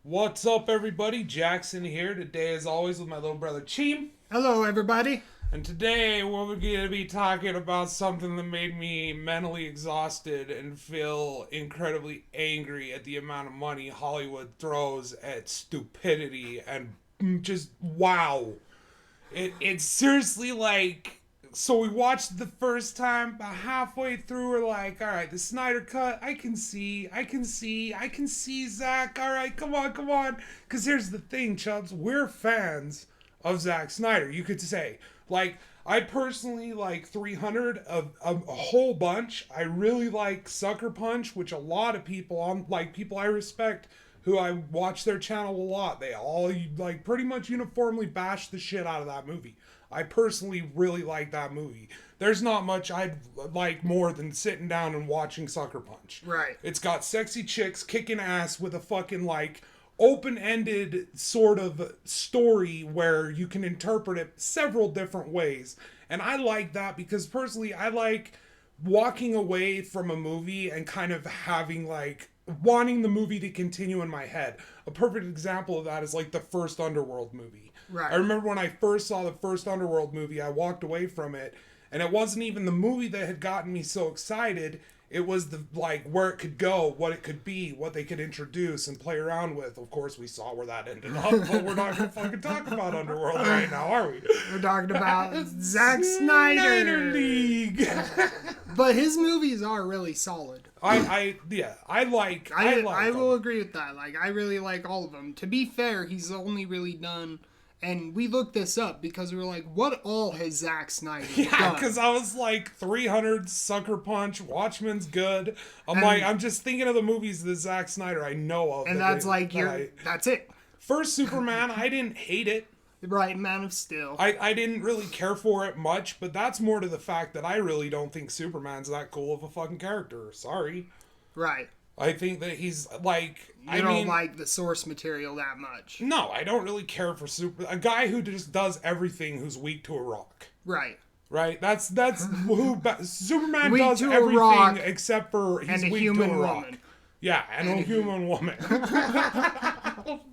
What's up, everybody? Jackson here today, as always, with my little brother Cheem. Hello, everybody. And today, we're going to be talking about something that made me mentally exhausted and feel incredibly angry at the amount of money Hollywood throws at stupidity and just wow. It's seriously like. So we watched it the first time, about halfway through, we're like, all right, the Snyder Cut, I can see, Zack, all right, come on. Because here's the thing, Chubbs, we're fans of Zack Snyder, you could say. Like, I personally like 300, a whole bunch. I really like Sucker Punch, which a lot of people, people I respect, who I watch their channel a lot, they all, like, pretty much uniformly bash the shit out of that movie. I personally really like that movie. There's not much I'd like more than sitting down and watching Sucker Punch. Right. It's got sexy chicks kicking ass with a fucking like open-ended sort of story where you can interpret it several different ways. And I like that because personally I like walking away from a movie and kind of having like wanting the movie to continue in my head. A perfect example of that is like the first Underworld movie. Right. I remember when I first saw the first Underworld movie, I walked away from it, and it wasn't even the movie that had gotten me so excited. It was the like where it could go, what it could be, what they could introduce and play around with. Of course, we saw where that ended up, but we're not gonna fucking talk about Underworld right now, are we? We're talking about Zack Snyder League. But his movies are really solid. I will agree with that. Like, I really like all of them. To be fair, he's only really done. And we looked this up because we were like, what all has Zack Snyder done? Yeah, because I was like, 300, Sucker Punch, Watchmen's good. I'm just thinking of the movies that Zack Snyder I know of. And that's that's it. First Superman, I didn't hate it. Right, Man of Steel. I didn't really care for it much, but that's more to the fact that I really don't think Superman's that cool of a fucking character. Sorry. Right. I think that he's like... You don't like the source material that much. No, I don't really care for a guy who just does everything who's weak to a rock. Right. Right? That's who... Superman weak does everything except for he's weak to a rock. Woman. Yeah, and a human woman.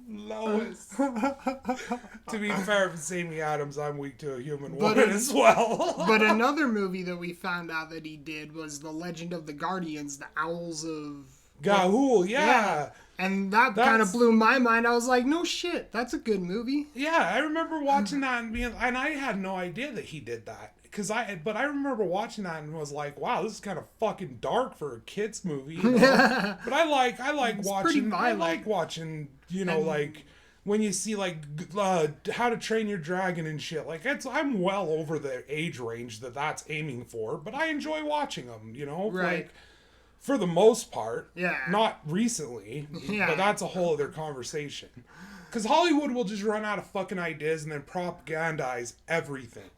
Lois. To be fair, if it's Amy Adams, I'm weak to a human woman as well. But another movie that we found out that he did was The Legend of the Guardians, the Owls of... Ga'Hoole, yeah. And that's kind of blew my mind. I was like, no shit, that's a good movie. Yeah, I remember watching that and I had no idea that he did that. But I remember watching that and was like, wow, this is kind of fucking dark for a kid's movie. You know? But I like watching, you know, like when you see like How to Train Your Dragon and shit. Like I'm well over the age range that's aiming for, but I enjoy watching them, you know? Right. Like, for the most part. Yeah. Not recently. Yeah. But that's a whole other conversation. Because Hollywood will just run out of fucking ideas and then propagandize everything.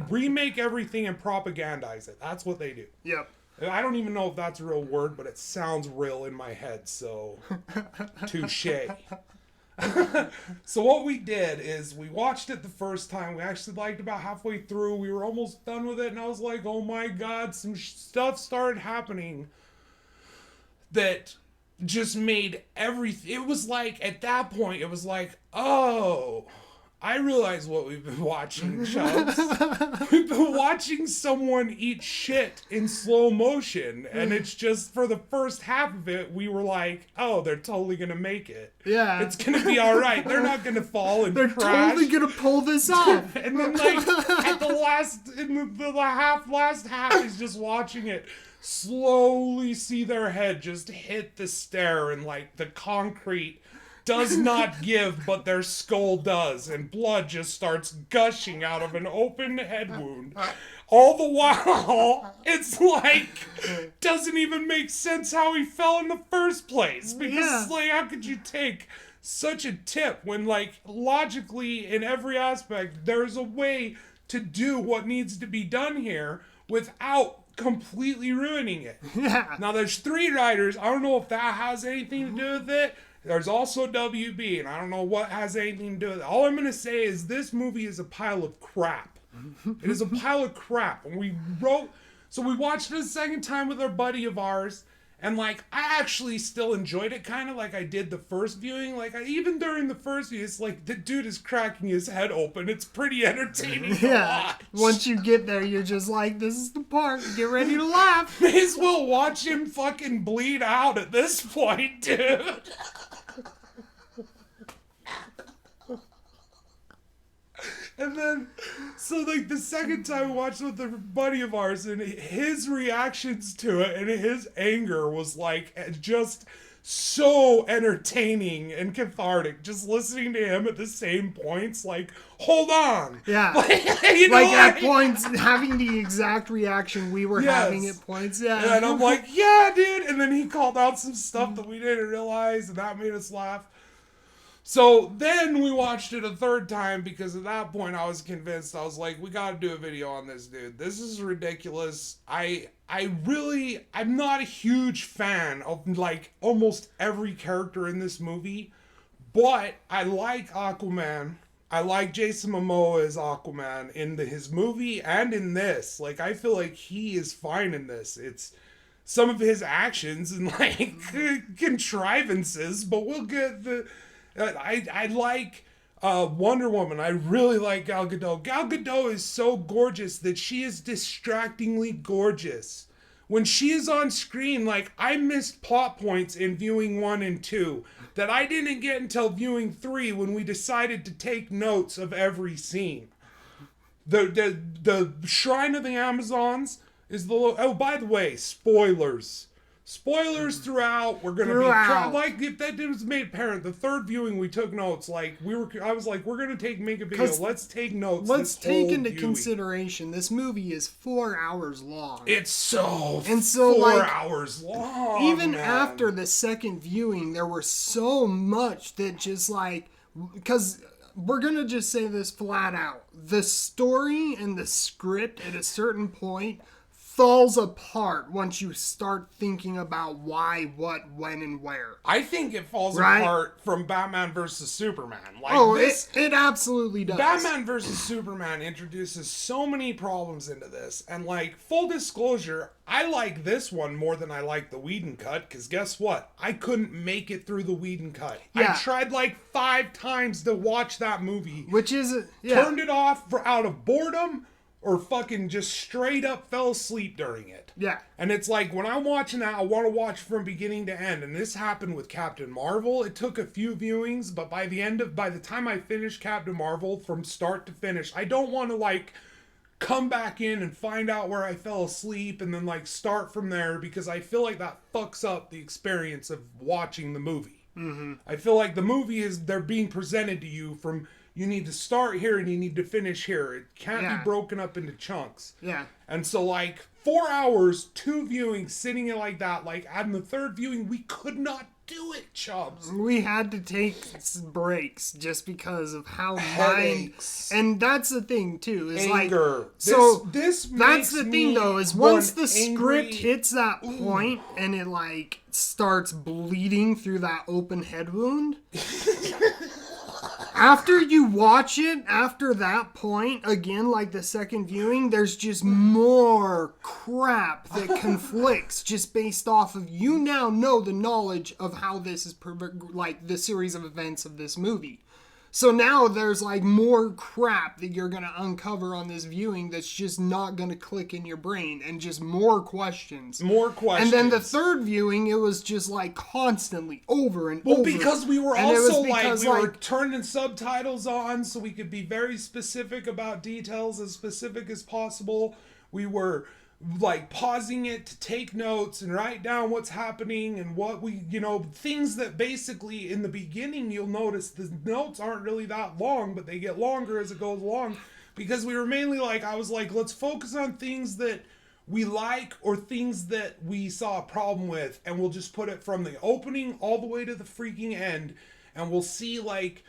Remake everything and propagandize it. That's what they do. Yep. I don't even know if that's a real word, but it sounds real in my head, so touche. So what we did is we watched it the first time. We actually liked about halfway through. We were almost done with it, and I was like, oh my god, some stuff started happening that just made everything... It was like, at that point, it was like, oh... I realize what we've been watching, Chubbs. We've been watching someone eat shit in slow motion, and it's just, for the first half of it, we were like, oh, they're totally gonna make it. Yeah. It's gonna be alright. They're not gonna fall and they're crash. Totally gonna pull this off. And then, like, at the last half is just watching it slowly see their head just hit the stair, and, like, the concrete does not give, but their skull does, and blood just starts gushing out of an open head wound. All the while, it's like, doesn't even make sense how he fell in the first place. Because it's like, how could you take such a tip when, like, logically, in every aspect, there's a way to do what needs to be done here without completely ruining it. Yeah. Now, there's 3 writers. I don't know if that has anything to do with it. There's also WB, and I don't know what has anything to do with it. All I'm going to say is this movie is a pile of crap. It is a pile of crap. And we watched it a second time with our buddy of ours, And, like, I actually still enjoyed it kind of like I did the first viewing. Like, even during the first view, it's like the dude is cracking his head open. It's pretty entertaining to watch. Once you get there, you're just like, this is the part. Get ready to laugh. May as well watch him fucking bleed out at this point, dude. And then, so, like, the second time we watched with a buddy of ours, and his reactions to it and his anger was, like, just so entertaining and cathartic. Just listening to him at the same points, like, hold on. Yeah. Like, at points, having the exact reaction we were having at points. Yeah. And I'm like, yeah, dude. And then he called out some stuff that we didn't realize, and that made us laugh. So then we watched it a third time because at that point I was convinced. I was like, we got to do a video on this, dude. This is ridiculous. I'm not a huge fan of, like, almost every character in this movie, but I like Aquaman. I like Jason Momoa as Aquaman in his movie and in this. Like, I feel like he is fine in this. It's some of his actions and, like, contrivances, but we'll get the... I like Wonder Woman. I really like Gal Gadot. Gal Gadot is so gorgeous that she is distractingly gorgeous. When she is on screen, like, I missed plot points in viewing 1 and 2 that I didn't get until viewing 3 when we decided to take notes of every scene. The Shrine of the Amazons is the... Oh, by the way, spoilers. Spoilers throughout. We're gonna be like, if that was made apparent. The third viewing, we took notes. Like, I was like, we're gonna make a video. Let's take notes. Let's take into consideration this movie is 4 hours long. It's so 4 hours long. Even after the second viewing, there was so much that just like, because we're gonna just say this flat out: the story and the script at a certain point falls apart once you start thinking about why, what, when, and where. I think it falls apart from Batman versus Superman. Like, it absolutely does. Batman versus Superman introduces so many problems into this. And, like, full disclosure, I like this one more than I like the Whedon cut, because guess what? I couldn't make it through the Whedon cut. Yeah. I tried like 5 times to watch that movie. Which is... Turned it off out of boredom, or fucking just straight up fell asleep during it. Yeah. And it's like, when I'm watching that, I want to watch from beginning to end. And this happened with Captain Marvel. It took a few viewings, but by the time I finished Captain Marvel from start to finish, I don't want to, like, come back in and find out where I fell asleep and then, like, start from there, because I feel like that fucks up the experience of watching the movie. Mm-hmm. I feel like the movie they're being presented to you from... You need to start here and you need to finish here. It can't be broken up into chunks. Yeah. And so, like, 4 hours, 2 viewings, sitting in like that, like, on the third viewing, we could not do it, Chubbz. We had to take breaks just because of how headaches. And that's the thing, too. Is anger. Like, so this that's the thing, though, is once the script hits that point and it, like, starts bleeding through that open head wound... After you watch it, after that point, again, like the second viewing, there's just more crap that conflicts just based off of you now know the knowledge of how this is, like, the series of events of this movie. So now there's, like, more crap that you're going to uncover on this viewing that's just not going to click in your brain, and just more questions. More questions. And then the third viewing, it was just, like, constantly over and over. Well, because we were also, we were turning subtitles on so we could be very specific about details, as specific as possible. We were... like pausing it to take notes and write down what's happening and what we, things that basically in the beginning you'll notice the notes aren't really that long, but they get longer as it goes along, because we were mainly like, I was like, let's focus on things that we like or things that we saw a problem with, and we'll just put it from the opening all the way to the freaking end, and we'll see like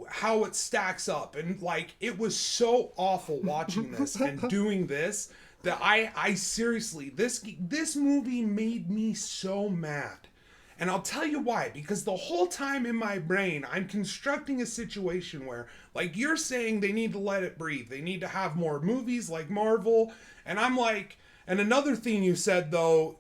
how it stacks up. And like, it was so awful watching this and doing this that I seriously, this movie made me so mad. And I'll tell you why. Because the whole time in my brain, I'm constructing a situation where, like, you're saying they need to let it breathe. They need to have more movies like Marvel. And I'm like, And another thing you said, though,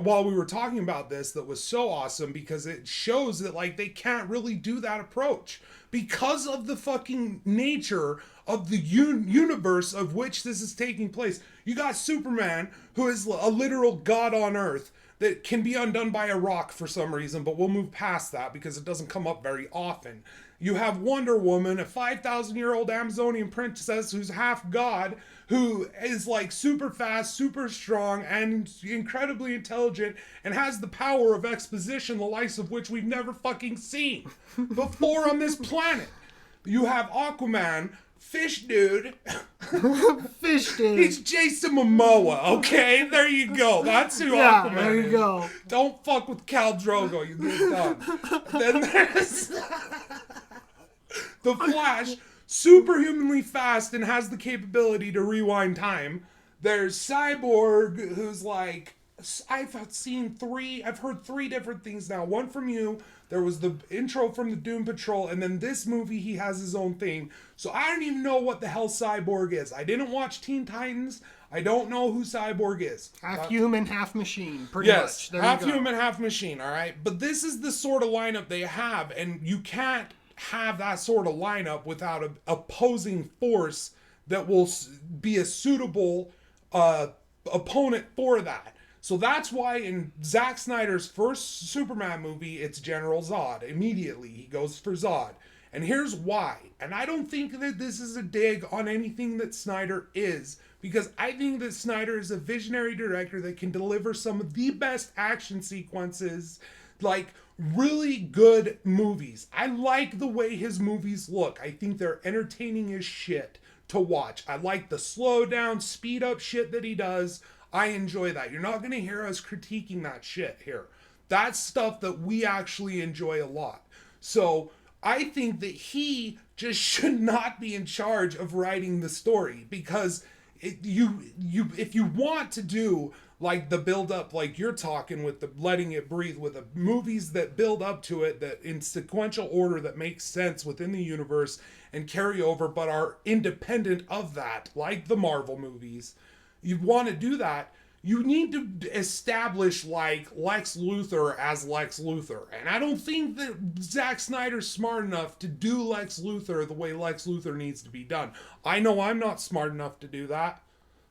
while we were talking about this, that was so awesome because it shows that, like, they can't really do that approach because of the fucking nature of the universe of which this is taking place. You got Superman, who is a literal god on Earth that can be undone by a rock for some reason, but we'll move past that because it doesn't come up very often. You have Wonder Woman, a 5,000-year-old Amazonian princess who's half god, who is like super fast, super strong, and incredibly intelligent, and has the power of exposition, the likes of which we've never fucking seen before on this planet. You have Aquaman, fish dude. Fish dude. He's Jason Momoa, okay? There you go. That's who Aquaman there you is. go. Don't fuck with Khal Drogo, you get done. Then there's the Flash, superhumanly fast and has the capability to rewind time. There's Cyborg, who's like, I've heard three different things now. One from you, there was the intro from the Doom Patrol, and then this movie, he has his own thing. So I don't even know what the hell Cyborg is. I didn't watch Teen Titans. I don't know who Cyborg is. Half human, half machine, pretty much. Yes, half human, half machine, all right? But this is the sort of lineup they have, and you can't have that sort of lineup without an opposing force that will be a suitable opponent for that. So that's why in Zack Snyder's first Superman movie, it's General Zod. Immediately, he goes for Zod. And here's why. And I don't think that this is a dig on anything that Snyder is, because I think that Snyder is a visionary director that can deliver some of the best action sequences, like really good movies. I like the way his movies look. I think they're entertaining as shit to watch. I like the slow down, speed up shit that he does. I enjoy that. You're not going to hear us critiquing that shit here. That's stuff that we actually enjoy a lot. So I think that he just should not be in charge of writing the story, because if you want to do like the build up, like you're talking with the letting it breathe, with the movies that build up to it, that in sequential order that makes sense within the universe and carry over, but are independent of that, like the Marvel movies, you want to do that, you need to establish like Lex Luthor as Lex Luthor. And I don't think that Zack Snyder's smart enough to do Lex Luthor the way Lex Luthor needs to be done. I know I'm not smart enough to do that.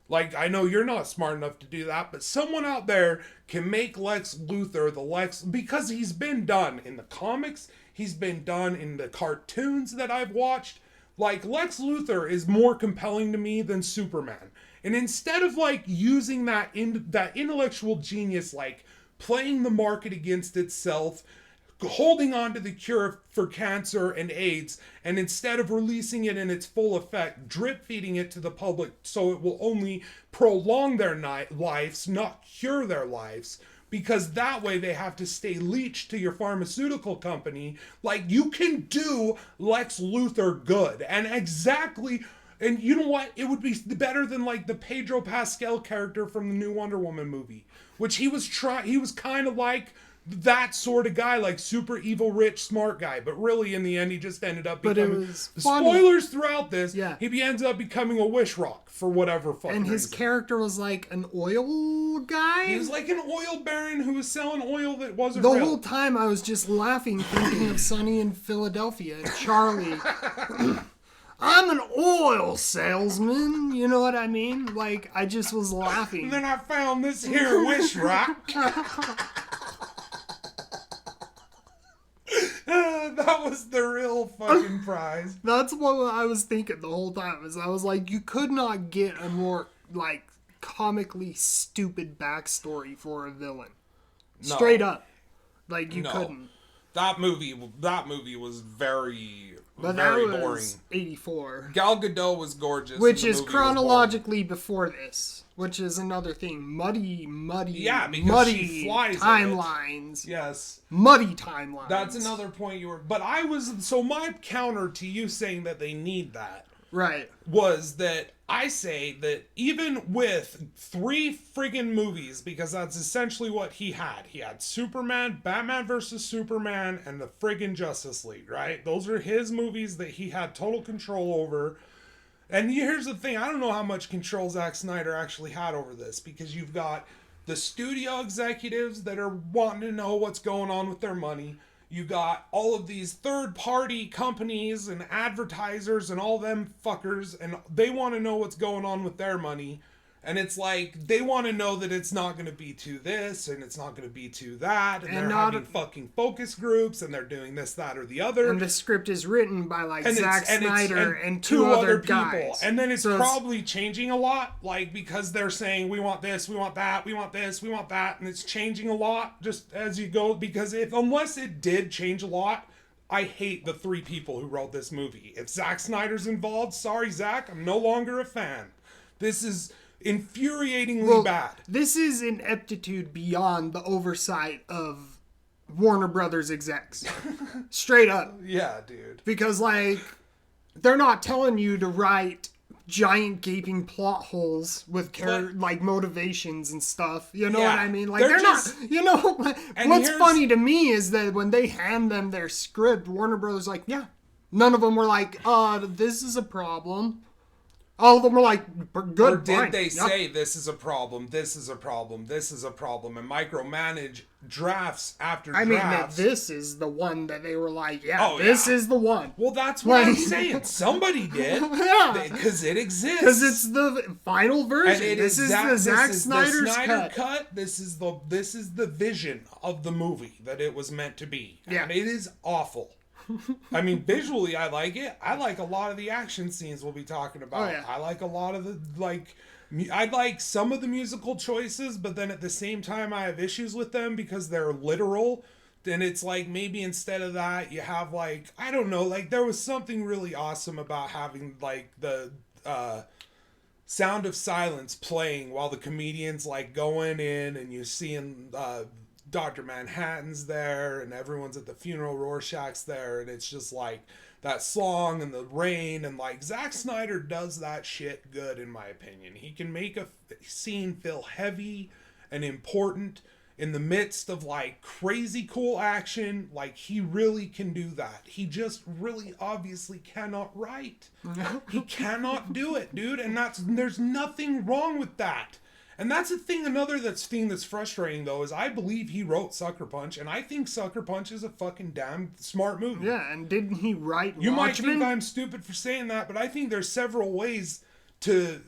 Like, I know you're not smart enough to do that, but someone out there can make Lex Luthor the Lex, because he's been done in the comics, he's been done in the cartoons that I've watched. Like, Lex Luthor is more compelling to me than Superman. And instead of, like, using that intellectual genius, like, playing the market against itself, holding on to the cure for cancer and AIDS, and instead of releasing it in its full effect, drip feeding it to the public so it will only prolong their lives, not cure their lives, because that way they have to stay leeched to your pharmaceutical company. Like, you can do Lex Luthor good, and you know what? It would be better than like the Pedro Pascal character from the new Wonder Woman movie, which he was kind of like that sort of guy, like super evil, rich, smart guy. But really, in the end, he just ended up becoming... But it was spoilers throughout this. Yeah. He ends up becoming a wish rock for whatever fucking reason. And his character was like an oil guy? He was like an oil baron who was selling oil that wasn't real. The whole time I was just laughing, thinking of Sunny in Philadelphia and Charlie. I'm an oil salesman, you know what I mean? Like, I just was laughing. And then I found this here wish rock. That was the real fucking prize. That's what I was thinking the whole time. I was like, you could not get a more, like, comically stupid backstory for a villain. No. Straight up. Like, you couldn't. That movie was very... But very that was boring. 84. Gal Gadot was gorgeous. Which is chronologically before this. Which is another thing. Muddy she flies timelines. Yes. Muddy timelines. That's another point you were... But my counter to you saying that they need that... Right. Was that I say that even with 3 friggin' movies, because that's essentially what he had. He had Superman, Batman vs. Superman, and the friggin' Justice League, right? Those are his movies that he had total control over. And here's the thing, I don't know how much control Zack Snyder actually had over this, because you've got the studio executives that are wanting to know what's going on with their money. You got all of these third-party companies and advertisers and all them fuckers, and they want to know what's going on with their money. And it's like, they want to know that it's not going to be to this, and it's not going to be to that, and they're having fucking focus groups, and they're doing this, that, or the other. And the script is written by, like, Zack Snyder and two other people. Guys. And then it's probably changing a lot, like, because they're saying, we want this, we want that, we want this, we want that, and it's changing a lot just as you go, because unless it did change a lot, I hate the 3 people who wrote this movie. If Zack Snyder's involved, sorry, Zack, I'm no longer a fan. This is infuriatingly bad. This is ineptitude beyond the oversight of Warner Brothers execs. Straight up. Yeah, dude. Because, like, they're not telling you to write giant gaping plot holes with like motivations and stuff. You know what I mean? Like, they're just not, you know, what's funny to me is that when they hand them their script, Warner Brothers like, yeah. None of them were like, this is a problem. All of them were like, good. Or did they say, this is a problem, this is a problem, this is a problem, and micromanage drafts after drafts? I mean, that this is the one that they were like, this is the one. Well, that's what I'm saying. Somebody did. Yeah. Because it exists. Because it's the final version. And this is the Zack Snyder cut. This is the vision of the movie that it was meant to be. Yeah. And it is awful. I mean, visually, I like it. I like a lot of the action scenes we'll be talking about. Oh, yeah. I like a lot of the, I like some of the musical choices, but then at the same time, I have issues with them because they're literal. Then it's like, maybe instead of that, you have, like, I don't know, like, there was something really awesome about having, like, the sound of silence playing while the comedian's, like, going in and you're seeing, Dr. Manhattan's there and everyone's at the funeral, Rorschach's there, and it's just like that song and the rain, and like Zack Snyder does that shit good, in my opinion. He can make a scene feel heavy and important in the midst of like crazy cool action. Like, he really can do that. He just really obviously cannot write. He cannot do it, dude, and there's nothing wrong with that. And that's the thing, another thing that's frustrating, though, is I believe he wrote Sucker Punch, and I think Sucker Punch is a fucking damn smart movie. Yeah, and didn't he write You might think I'm stupid for saying that, but I think there's several ways to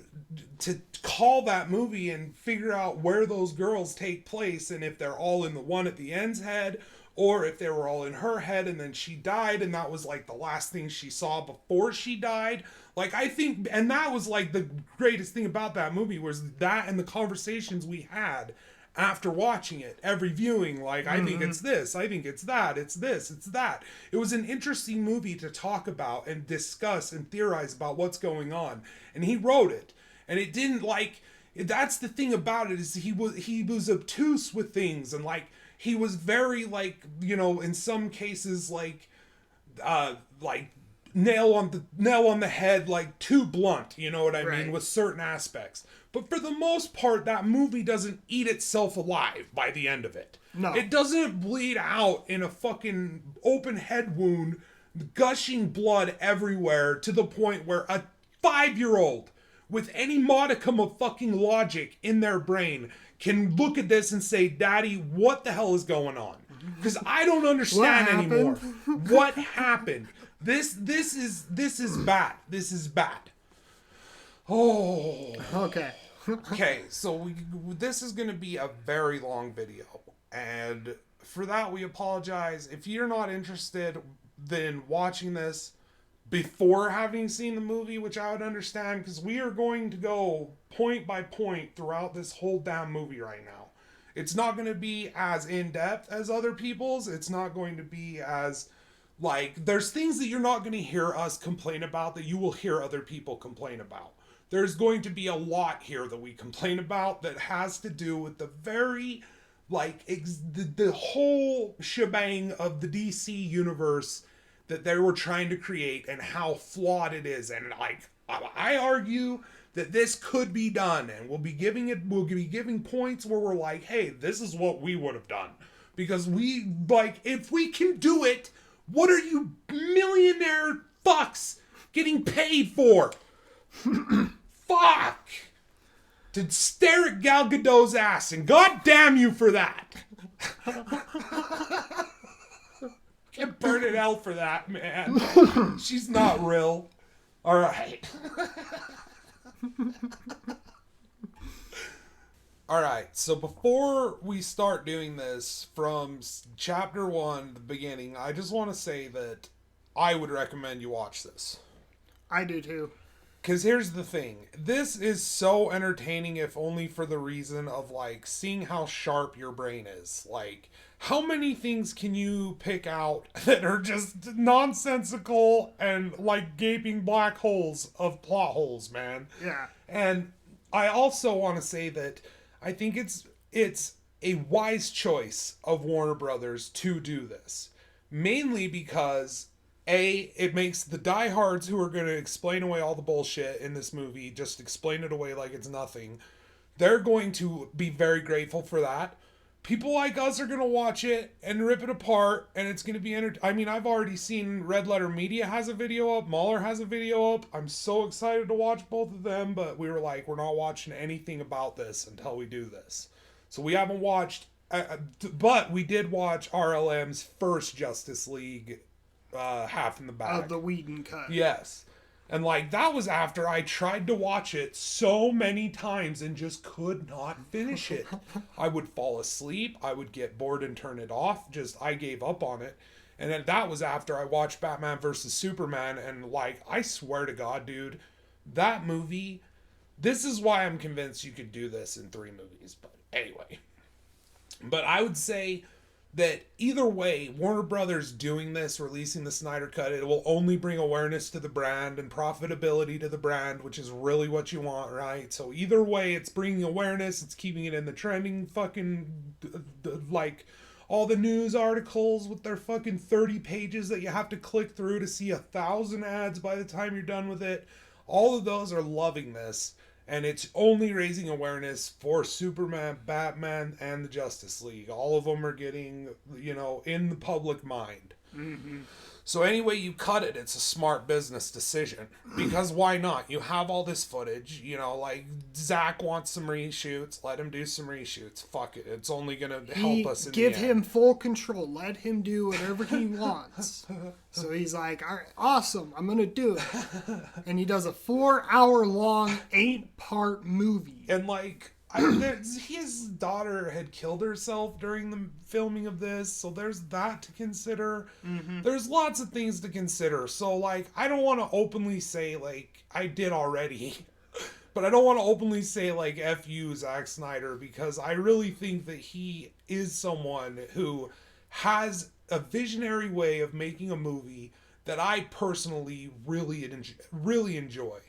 call that movie and figure out where those girls take place, and if they're all in the one at the end's head, or if they were all in her head and then she died and that was like the last thing she saw before she died. Like, I think, and that was like the greatest thing about that movie was that and the conversations we had after watching it, every viewing, like, I think it's this, I think it's that, it's this, it's that. It was an interesting movie to talk about and discuss and theorize about what's going on. And he wrote it. And it didn't, like, that's the thing about it, is he was obtuse with things, and like, he was very, like, you know, in some cases, like nail on the head, like, too blunt, you know what I mean, with certain aspects. But for the most part, that movie doesn't eat itself alive by the end of it. No. It doesn't bleed out in a fucking open head wound, gushing blood everywhere, to the point where a 5-year-old with any modicum of fucking logic in their brain can look at this and say, Daddy, what the hell is going on? Because I don't understand anymore. What happened? This is bad. This is bad. Oh. Okay. Okay, so this is going to be a very long video. And for that, we apologize. If you're not interested in watching this before having seen the movie, which I would understand, because we are going to go point by point throughout this whole damn movie right now. It's not going to be as in-depth as other people's. It's not going to be as, like, there's things that you're not going to hear us complain about that you will hear other people complain about. There's going to be a lot here that we complain about that has to do with the very, like, the whole shebang of the DC universe that they were trying to create and how flawed it is. And, like, I argue that this could be done, and we'll be giving points where we're like, hey, this is what we would have done. Because we, like, if we can do it, what are you millionaire fucks getting paid for? Fuck! To stare at Gal Gadot's ass, and god damn you for that! Get burned in hell for that, man. She's not real. Alright. Alright, so before we start doing this from chapter 1, the beginning, I just want to say that I would recommend you watch this. I do too. Because here's the thing. This is so entertaining, if only for the reason of, like, seeing how sharp your brain is. Like, how many things can you pick out that are just nonsensical and, like, gaping black holes of plot holes, man? Yeah. And I also want to say that I think it's a wise choice of Warner Brothers to do this. Mainly because, A, it makes the diehards who are going to explain away all the bullshit in this movie, just explain it away like it's nothing. They're going to be very grateful for that. People like us are going to watch it and rip it apart, and it's going to be I mean, I've already seen Red Letter Media has a video up, Mahler has a video up. I'm so excited to watch both of them, but we were like, we're not watching anything about this until we do this. So we haven't watched, but we did watch RLM's first Justice League half in the back. Of the Whedon cut. Yes. And, like, that was after I tried to watch it so many times and just could not finish it. I would fall asleep. I would get bored and turn it off. I gave up on it. And then that was after I watched Batman vs. Superman. And, like, I swear to God, dude, that movie, this is why I'm convinced you could do this in 3 movies. But anyway. But I would say that either way, Warner Brothers doing this, releasing the Snyder Cut, it will only bring awareness to the brand and profitability to the brand, which is really what you want, right? So either way, it's bringing awareness, it's keeping it in the trending fucking, like, all the news articles with their fucking 30 pages that you have to click through to see 1,000 ads by the time you're done with it. All of those are loving this. And it's only raising awareness for Superman, Batman, and the Justice League. All of them are getting, in the public mind. Mm-hmm. So anyway you cut it, it's a smart business decision. Because why not? You have all this footage, like Zach wants some reshoots, let him do some reshoots. Fuck it, it's only going to help us in the end. Give him full control, let him do whatever he wants. So he's like, all right, awesome, I'm going to do it. And he does a 4-hour-long, 8-part movie. And, like, his daughter had killed herself during the filming of this, so there's that to consider. Mm-hmm. There's lots of things to consider. So, like, I don't want to openly say, like, I did already, but I don't want to openly say, like, F you, Zack Snyder, because I really think that he is someone who has a visionary way of making a movie that I personally really enjoy.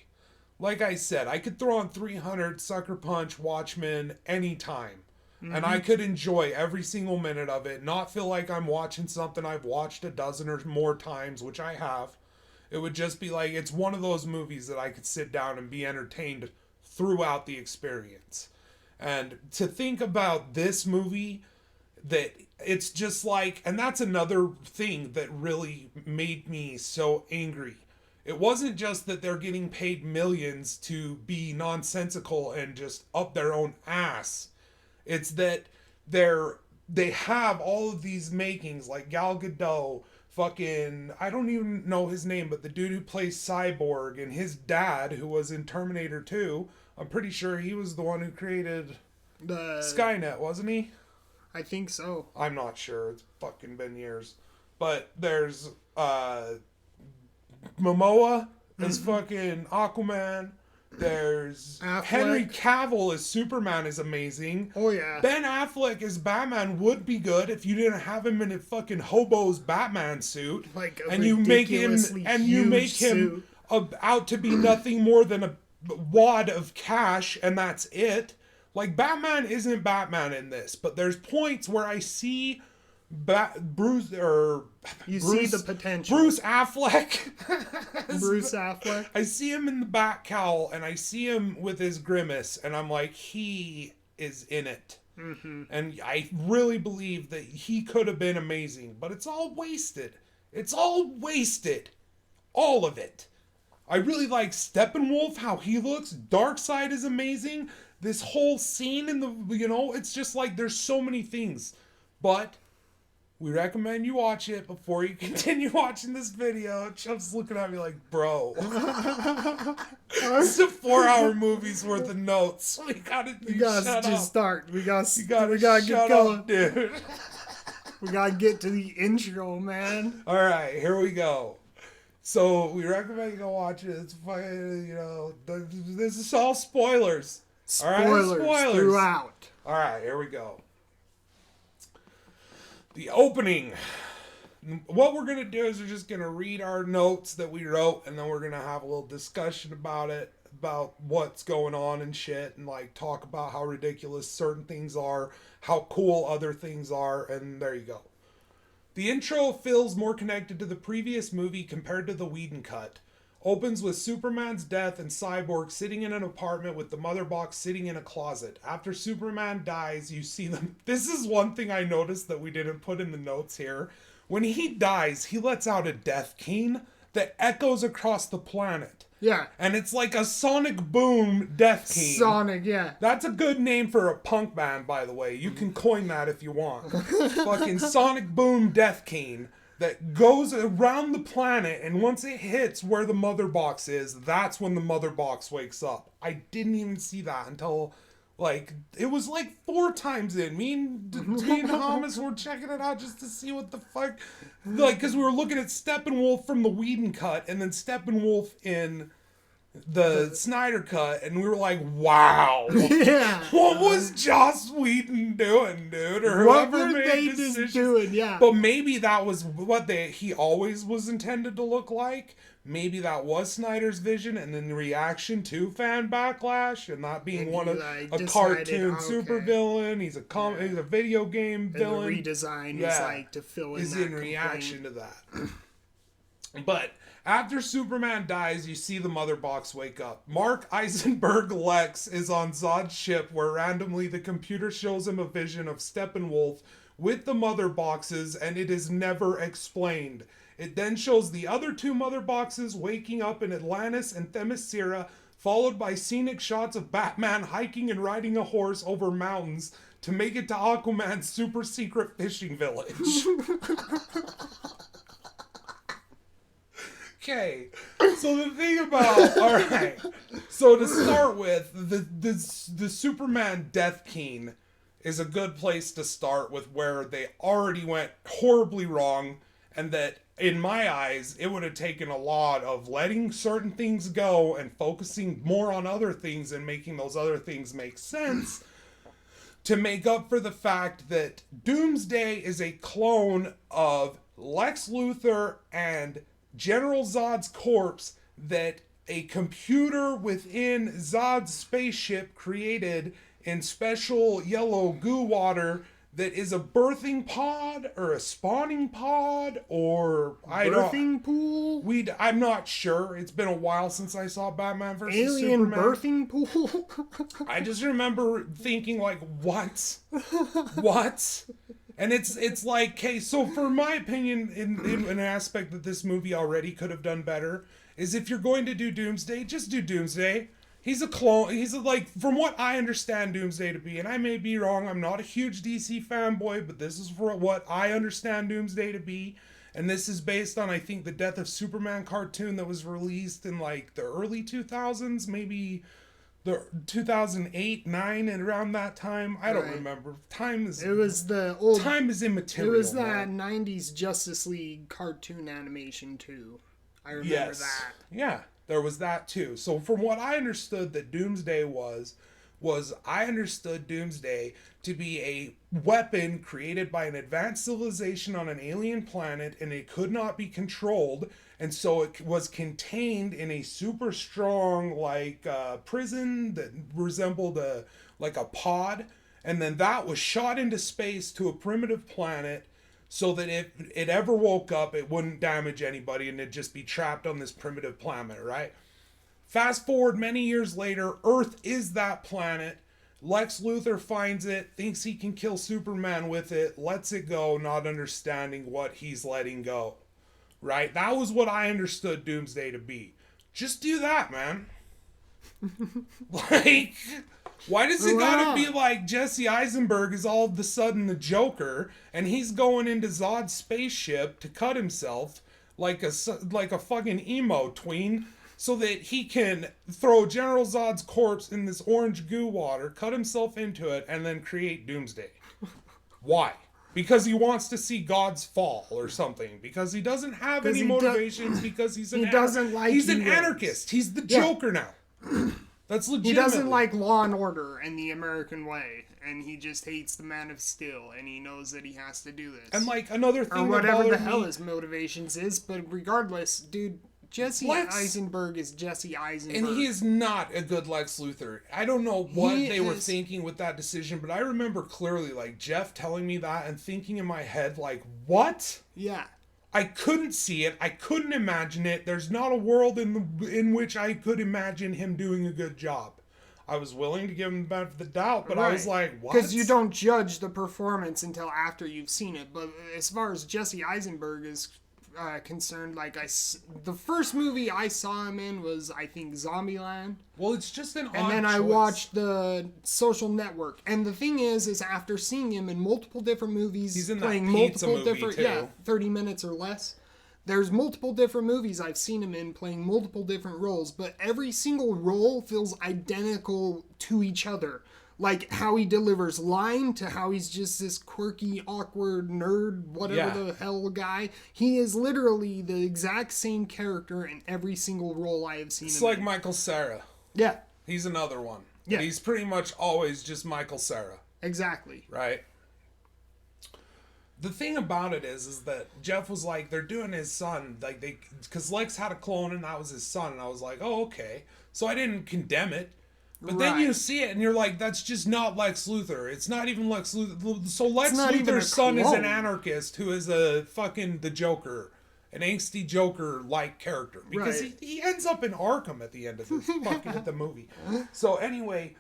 Like I said, I could throw on 300, Sucker Punch, Watchmen anytime. Mm-hmm. And I could enjoy every single minute of it, not feel like I'm watching something I've watched a dozen or more times, which I have. It would just be like, it's one of those movies that I could sit down and be entertained throughout the experience. And to think about this movie, that it's just like, and that's another thing that really made me so angry. It wasn't just that they're getting paid millions to be nonsensical and just up their own ass. It's that they have all of these makings, like Gal Gadot, fucking, I don't even know his name, but the dude who plays Cyborg, and his dad, who was in Terminator 2, I'm pretty sure he was the one who created Skynet, wasn't he? I think so. I'm not sure. It's fucking been years. But there's Momoa as fucking Aquaman. There's Affleck. Henry Cavill as Superman is amazing. Oh yeah. Ben Affleck as Batman would be good if you didn't have him in a fucking hobo's Batman suit. Like a and you make him suit. Out to be nothing more than a wad of cash, and that's it. Like, Batman isn't Batman in this, but there's points where I see Bruce see the potential. Bruce Affleck. Bruce Affleck. I see him in the bat cowl, and I see him with his grimace, and I'm like, he is in it. Mm-hmm. And I really believe that he could have been amazing, but it's all wasted. It's all wasted. All of it. I really like Steppenwolf, how he looks. Darkseid is amazing. This whole scene in the, it's just like there's so many things. But we recommend you watch it before you continue watching this video. Chubb's looking at me like, bro. It's a 4-hour movie's worth of notes. We gotta just start. We gotta get going, dude. We gotta get to the intro, man. All right, here we go. So we recommend you go watch it. It's fucking, this is all spoilers. Spoilers throughout. All right, here we go. The opening. What we're going to do is we're just going to read our notes that we wrote, and then we're going to have a little discussion about it, about what's going on and shit, and like talk about how ridiculous certain things are, how cool other things are, and there you go. The intro feels more connected to the previous movie compared to the Whedon cut. Opens with Superman's death and Cyborg sitting in an apartment with the mother box sitting in a closet. After Superman dies, you see them. This is one thing I noticed that we didn't put in the notes here. When he dies, he lets out a death keen that echoes across the planet. Yeah. And it's like a sonic boom death keen. Sonic, yeah. That's a good name for a punk band, by the way. You can coin that if you want. Fucking sonic boom death keen that goes around the planet, and once it hits where the mother box is, that's when the mother box wakes up. I didn't even see that until, it was 4 times in. Me and Thomas were checking it out just to see what the fuck, because we were looking at Steppenwolf from the Whedon cut, and then Steppenwolf in the Snyder cut, and we were like, wow. Yeah. What was Joss Whedon doing, dude? Or what whoever were made they decisions. just doing, yeah. But maybe that was what he always was intended to look like. Maybe that was Snyder's vision, and then the reaction to fan backlash, and not being a cartoon supervillain. He's a video game villain. And the redesign is to fill in that reaction to that. But after Superman dies, you see the mother box wake up. Mark Eisenberg Lex is on Zod's ship, where randomly the computer shows him a vision of Steppenwolf with the mother boxes, and it is never explained. It then shows the other 2 mother boxes waking up in Atlantis and Themyscira, followed by scenic shots of Batman hiking and riding a horse over mountains to make it to Aquaman's super secret fishing village. Okay, so the thing about, alright, so to start with, the Superman death keen is a good place to start with, where they already went horribly wrong, and that, in my eyes, it would have taken a lot of letting certain things go and focusing more on other things and making those other things make sense to make up for the fact that Doomsday is a clone of Lex Luthor and General Zod's corpse that a computer within Zod's spaceship created in special yellow goo water that is a birthing pod or a spawning pod or birthing pool? I'm not sure. It's been a while since I saw Batman vs. Alien Superman. birthing pool? I just remember thinking what? What? And it's like, okay, so for my opinion, in an aspect that this movie already could have done better, is if you're going to do Doomsday, just do Doomsday. He's a clone. From what I understand Doomsday to be, and I may be wrong, I'm not a huge DC fanboy, but this is for what I understand Doomsday to be. And this is based on, I think, the Death of Superman cartoon that was released in the early 2000s, maybe the 2008, 9, and around that time. I don't remember. Time is immaterial. It was that 90s Justice League cartoon animation too. I remember that. Yeah, there was that too. So from what I understood that Doomsday was I understood Doomsday to be a weapon created by an advanced civilization on an alien planet, and it could not be controlled, and so it was contained in a super strong prison that resembled a pod, and then that was shot into space to a primitive planet so that if it ever woke up, it wouldn't damage anybody and it'd just be trapped on this primitive planet, right? Fast forward many years later, Earth is that planet. Lex Luthor finds it, thinks he can kill Superman with it, lets it go, not understanding what he's letting go. Right? That was what I understood Doomsday to be. Just do that, man. Like, why does it gotta be like Jesse Eisenberg is all of a sudden the Joker, and he's going into Zod's spaceship to cut himself like a fucking emo tween, so that he can throw General Zod's corpse in this orange goo water, cut himself into it, and then create Doomsday? Why? Because he wants to see gods fall or something. Because he doesn't have any motivations. Because he's an anarchist. He's the Joker now. That's legitimate. He doesn't like Law and Order and the American way, and he just hates the Man of Steel, and he knows that he has to do this. And like another thing, or whatever the hell his motivations is. But regardless, dude, Jesse Eisenberg is Jesse Eisenberg, and he is not a good Lex Luthor. I don't know what they were thinking with that decision, but I remember clearly like Jeff telling me that and thinking in my head like, what? Yeah. I couldn't see it. I couldn't imagine it. There's not a world in which I could imagine him doing a good job. I was willing to give him the benefit of the doubt, but I was like, what? Because you don't judge the performance until after you've seen it. But as far as Jesse Eisenberg is concerned, like the first movie I saw him in was, I think, Zombieland. Well, it's just an odd And then choice. I watched The Social Network. And the thing is after seeing him in multiple different movies, he's in playing that pizza multiple movie different, too. 30 minutes or less. There's multiple different movies I've seen him in playing multiple different roles, but every single role feels identical to each other. Like how he delivers line to how he's just this quirky, awkward nerd, whatever the hell guy. He is literally the exact same character in every single role I have seen him in. It's like Michael Cera. Yeah. He's another one. Yeah. He's pretty much always just Michael Cera. Exactly. Right? The thing about it is that Jeff was like, they're doing his son, like because Lex had a clone and that was his son, and I was like, oh, okay. So I didn't condemn it. But then you see it and you're like, that's just not Lex Luthor. It's not even Lex Luthor. So Lex Luthor's son is an anarchist who is the Joker. An angsty Joker-like character. Because he ends up in Arkham at the end of this the movie. So anyway,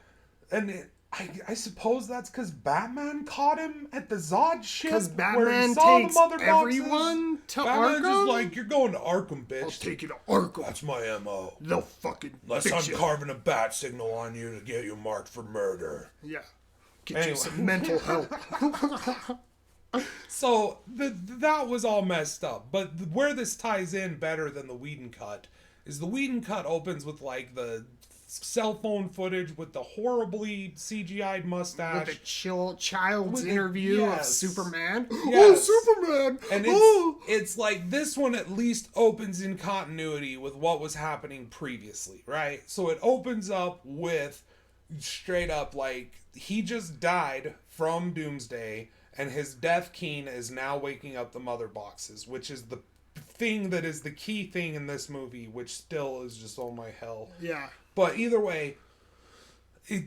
and I suppose that's because Batman caught him at the Zod ship. Because Batman takes everyone to Batman's Arkham? just like, you're going to Arkham, bitch. I'll take you to Arkham. That's my M.O. They'll fucking Unless I'm carving a bat signal on you to get you marked for murder. Yeah. Get you some mental help. So that was all messed up. But where this ties in better than the Whedon cut is the Whedon cut opens with like the cell phone footage with the horribly CGI'd mustache. With the child's interview of Superman. Yes. Oh, Superman! And it's like this one at least opens in continuity with what was happening previously, right? So it opens up with straight up like he just died from Doomsday and his death keen is now waking up the mother boxes, which is the thing that is the key thing in this movie, which still is just, oh my hell. Yeah. But either way,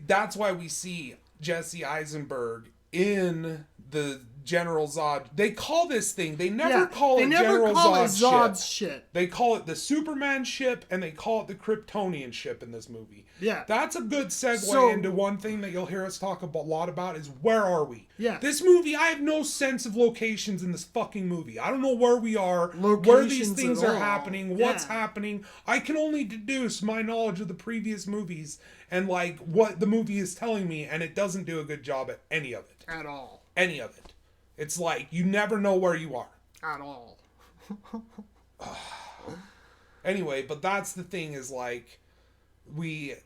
that's why we see Jesse Eisenberg in the General Zod. They call this thing, they never call it General Zod's ship. They call it the Superman ship, and they call it the Kryptonian ship in this movie. Yeah. That's a good segue into one thing that you'll hear us talk a lot about is where are we? Yeah. This movie, I have no sense of locations in this fucking movie. I don't know where we are, where these things are happening, what's happening. I can only deduce my knowledge of the previous movies and like what the movie is telling me, and it doesn't do a good job at any of it. At all. Any of it. It's like you never know where you are. At all. Anyway, but that's the thing is like the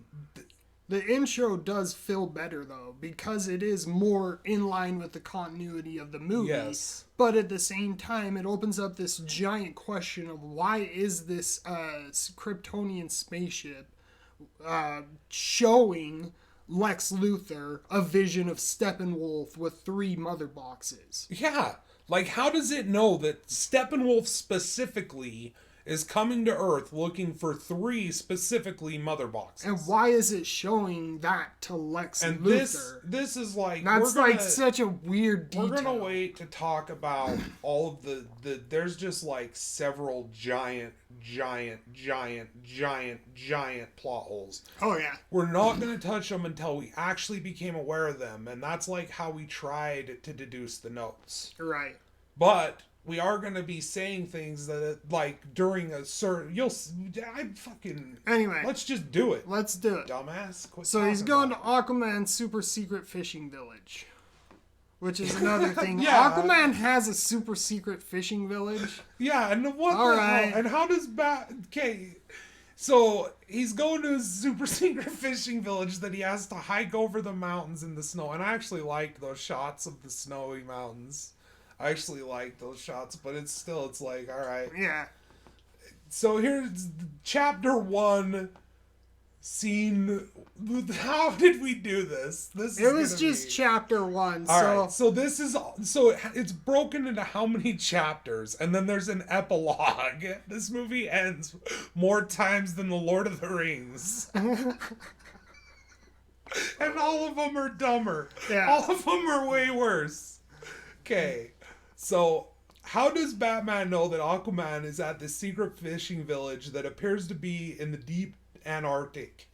intro does feel better though because it is more in line with the continuity of the movie. Yes. But at the same time, it opens up this giant question of why is this Kryptonian spaceship showing Lex Luthor a vision of Steppenwolf with 3 mother boxes? Yeah. Like, how does it know that Steppenwolf specifically is coming to Earth looking for 3 specifically mother boxes? And why is it showing that to Lex and Luthor? This is like... That's like such a weird detail. We're going to wait to talk about all of the... There's just like several giant plot holes. Oh, yeah. We're not going to touch them until we actually became aware of them. And that's like how we tried to deduce the notes. Right. But we are going to be saying things that, like, during a certain... Anyway. Let's just do it. Let's do it. Dumbass. Quit So he's talking going to Aquaman's super secret fishing village. Which is another thing. Yeah. Aquaman has a super secret fishing village. Yeah, and what All the right. hell? And how does Okay, so he's going to his super secret fishing village that he has to hike over the mountains in the snow. And I actually liked those shots of the snowy mountains. I actually like those shots, but it's like, all right. Yeah. So here's chapter 1, scene. How did we do this? It was just chapter 1. All right. So this is it's broken into how many chapters, and then there's an epilogue. This movie ends more times than the Lord of the Rings. And all of them are dumber. Yeah. All of them are way worse. Okay. So, how does Batman know that Aquaman is at this secret fishing village that appears to be in the deep Antarctic?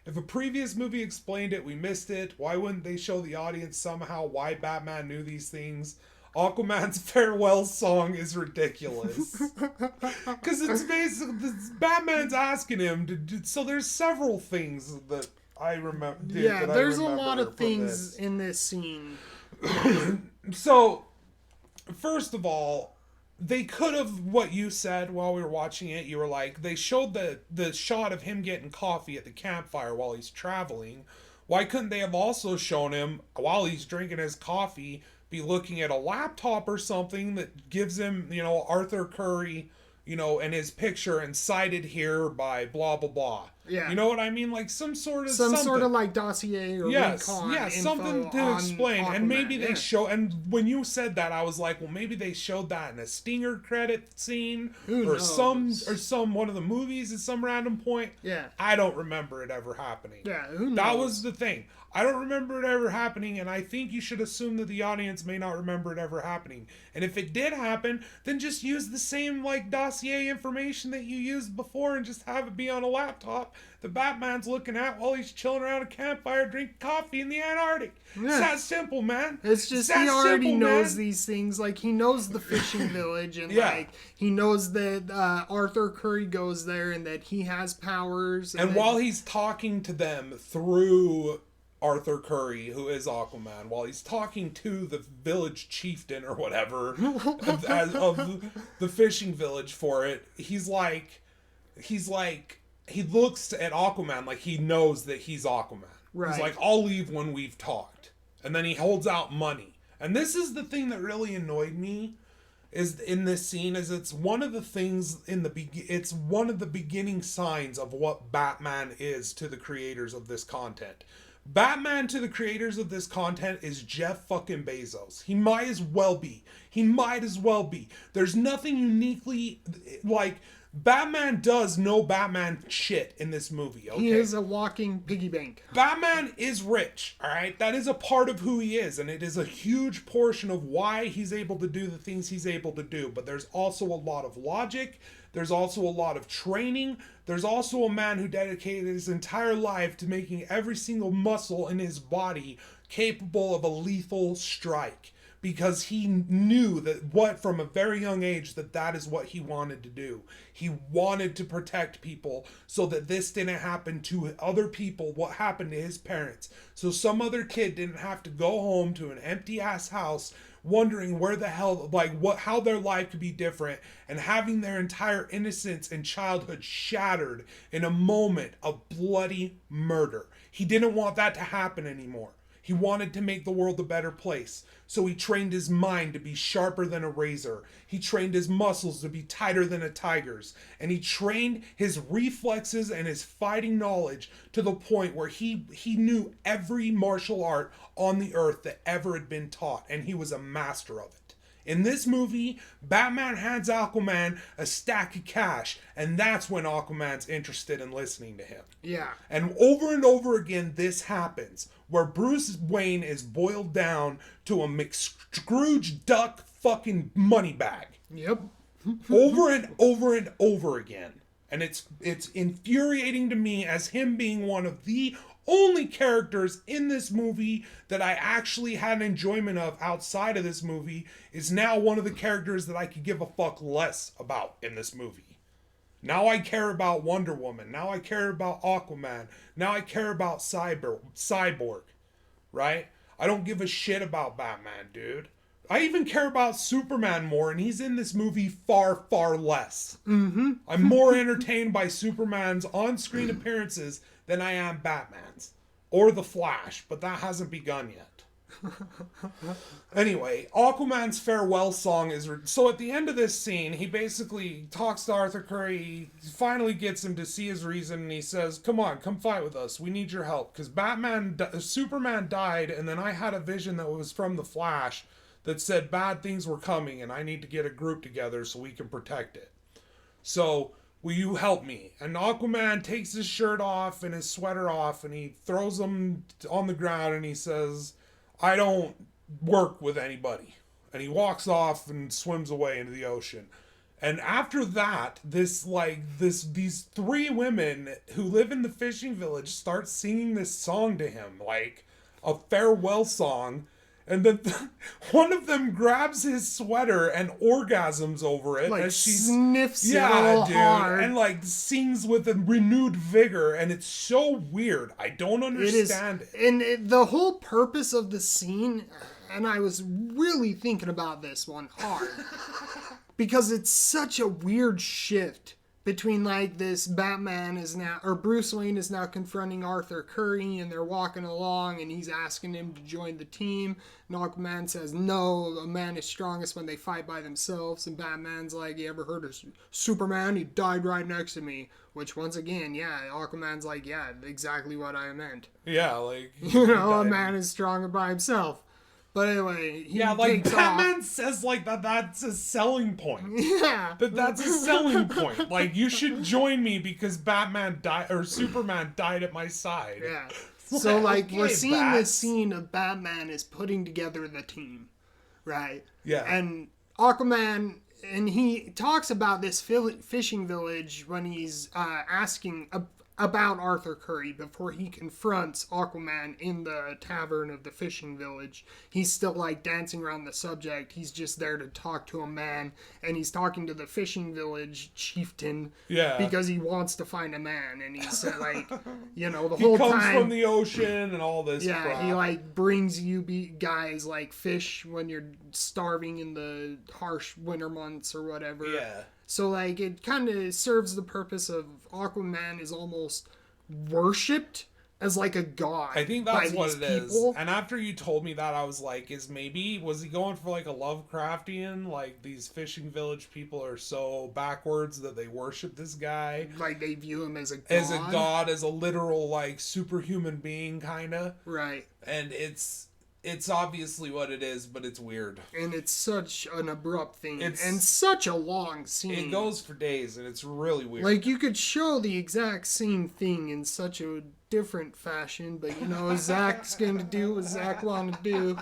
If a previous movie explained it, we missed it. Why wouldn't they show the audience somehow why Batman knew these things? Aquaman's farewell song is ridiculous. Because it's basically... Batman's asking him to do... So there's several things that I remember... Yeah, there's a lot of things in this scene. So... First of all, they could have, what you said while we were watching it, you were like, they showed the shot of him getting coffee at the campfire while he's traveling. Why couldn't they have also shown him, while he's drinking his coffee, be looking at a laptop or something that gives him, Arthur Curry, and his picture and cited here by blah, blah, blah. Yeah. You know what I mean? Like some sort of like dossier or recon info something to explain. Aquaman. And maybe they show, and when you said that, I was like, well, maybe they showed that in a stinger credit scene or some one of the movies at some random point. Yeah. I don't remember it ever happening. Yeah, who knows? That was the thing. I don't remember it ever happening, and I think you should assume that the audience may not remember it ever happening. And if it did happen, then just use the same, dossier information that you used before and just have it be on a laptop that Batman's looking at while he's chilling around a campfire drinking coffee in the Antarctic. Yeah. It's that simple, man. It's just he already knows these things. Like, he knows the fishing village, and, he knows that Arthur Curry goes there and that he has powers. And while he's talking to them through... Arthur Curry, who is Aquaman, while he's talking to the village chieftain or whatever of the fishing village for it, he looks at Aquaman like he knows that he's Aquaman. Right. He's like, I'll leave when we've talked. And then he holds out money. And this is the thing that really annoyed me is in this scene is it's one of the things it's one of the beginning signs of what Batman is to the creators of this content. Batman to the creators of this content is Jeff fucking Bezos. He might as well be. There's nothing uniquely Batman does no Batman shit in this movie, okay? He is a walking piggy bank. Batman is rich, alright? That is a part of who he is, and it is a huge portion of why he's able to do the things he's able to do. But there's also a lot of logic. There's also a lot of training. There's also a man who dedicated his entire life to making every single muscle in his body capable of a lethal strike. Because he knew from a very young age that is what he wanted to do. He wanted to protect people so that this didn't happen to other people, what happened to his parents. So some other kid didn't have to go home to an empty ass house wondering where the hell, how their life could be different and having their entire innocence and childhood shattered in a moment of bloody murder. He didn't want that to happen anymore. He wanted to make the world a better place. So he trained his mind to be sharper than a razor. He trained his muscles to be tighter than a tiger's. And he trained his reflexes and his fighting knowledge to the point where he knew every martial art on the earth that ever had been taught. And he was a master of it. In this movie, Batman hands Aquaman a stack of cash, and that's when Aquaman's interested in listening to him. Yeah. And over again, this happens, where Bruce Wayne is boiled down to a McScrooge Duck fucking money bag. Yep. Over and over again. And it's infuriating to me as him being one of the only characters in this movie that I actually had enjoyment of outside of this movie, is now one of the characters that I could give a fuck less about in this movie. Now I care about Wonder Woman. Now I care about Aquaman. Now I care about Cyborg. Right? I don't give a shit about Batman, dude. I even care about Superman more, and he's in this movie far, far less. Mm-hmm. I'm more entertained by Superman's on-screen appearances than I am Batman's. Or The Flash, but that hasn't begun yet. Anyway, Aquaman's farewell song is... So at the end of this scene, he basically talks to Arthur Curry, he finally gets him to see his reason, and he says, come on, come fight with us, we need your help. Because Superman died, and then I had a vision that was from The Flash that said bad things were coming, and I need to get a group together so we can protect it. So, will you help me? And Aquaman takes his shirt off and his sweater off, and he throws them on the ground, and he says, I don't work with anybody. And he walks off and swims away into the ocean. And after that, these three women who live in the fishing village start singing this song to him, like a farewell song. And then one of them grabs his sweater and orgasms over it. Like as she sniffs it all hard. And like sings with a renewed vigor. And it's so weird. I don't understand it. And the whole purpose of the scene, and I was really thinking about this one hard. Because it's such a weird shift between like this Batman is now, or Bruce Wayne is now confronting Arthur Curry, and they're walking along and he's asking him to join the team, and Aquaman says no, a man is strongest when they fight by themselves, and Batman's like, you ever heard of Superman? He died right next to me. Which once again, yeah, Aquaman's like, yeah, exactly what I meant. Yeah, like a man is stronger by himself. But anyway, Batman says like that's a selling point. Yeah. That's a selling point. Like, you should join me because Batman died, or Superman died at my side. Yeah. So like Okay, we're seeing this scene of Batman is putting together the team, right? Yeah. And Aquaman, and he talks about this fishing village when he's asking about Arthur Curry before he confronts Aquaman in the tavern of the fishing village. He's still like dancing around the subject. He's just there to talk to a man, and he's talking to the fishing village chieftain because he wants to find a man. And he's like, the whole time he comes from the ocean and all this crap. He like brings you guys like fish when you're starving in the harsh winter months or whatever. Yeah. So, like, it kind of serves the purpose of Aquaman is almost worshipped as, like, a god. I think that's what it is. And after you told me that, I was like, was he going for, like, a Lovecraftian? Like, these fishing village people are so backwards that they worship this guy. Like, they view him as a god? As a god, as a literal, like, superhuman being, kind of. Right. And it's obviously what it is, but it's weird. And it's such an abrupt thing. And such a long scene. It goes for days, and it's really weird. Like, you could show the exact same thing in such a different fashion, but, Zach's going to do what Zach wanted to do.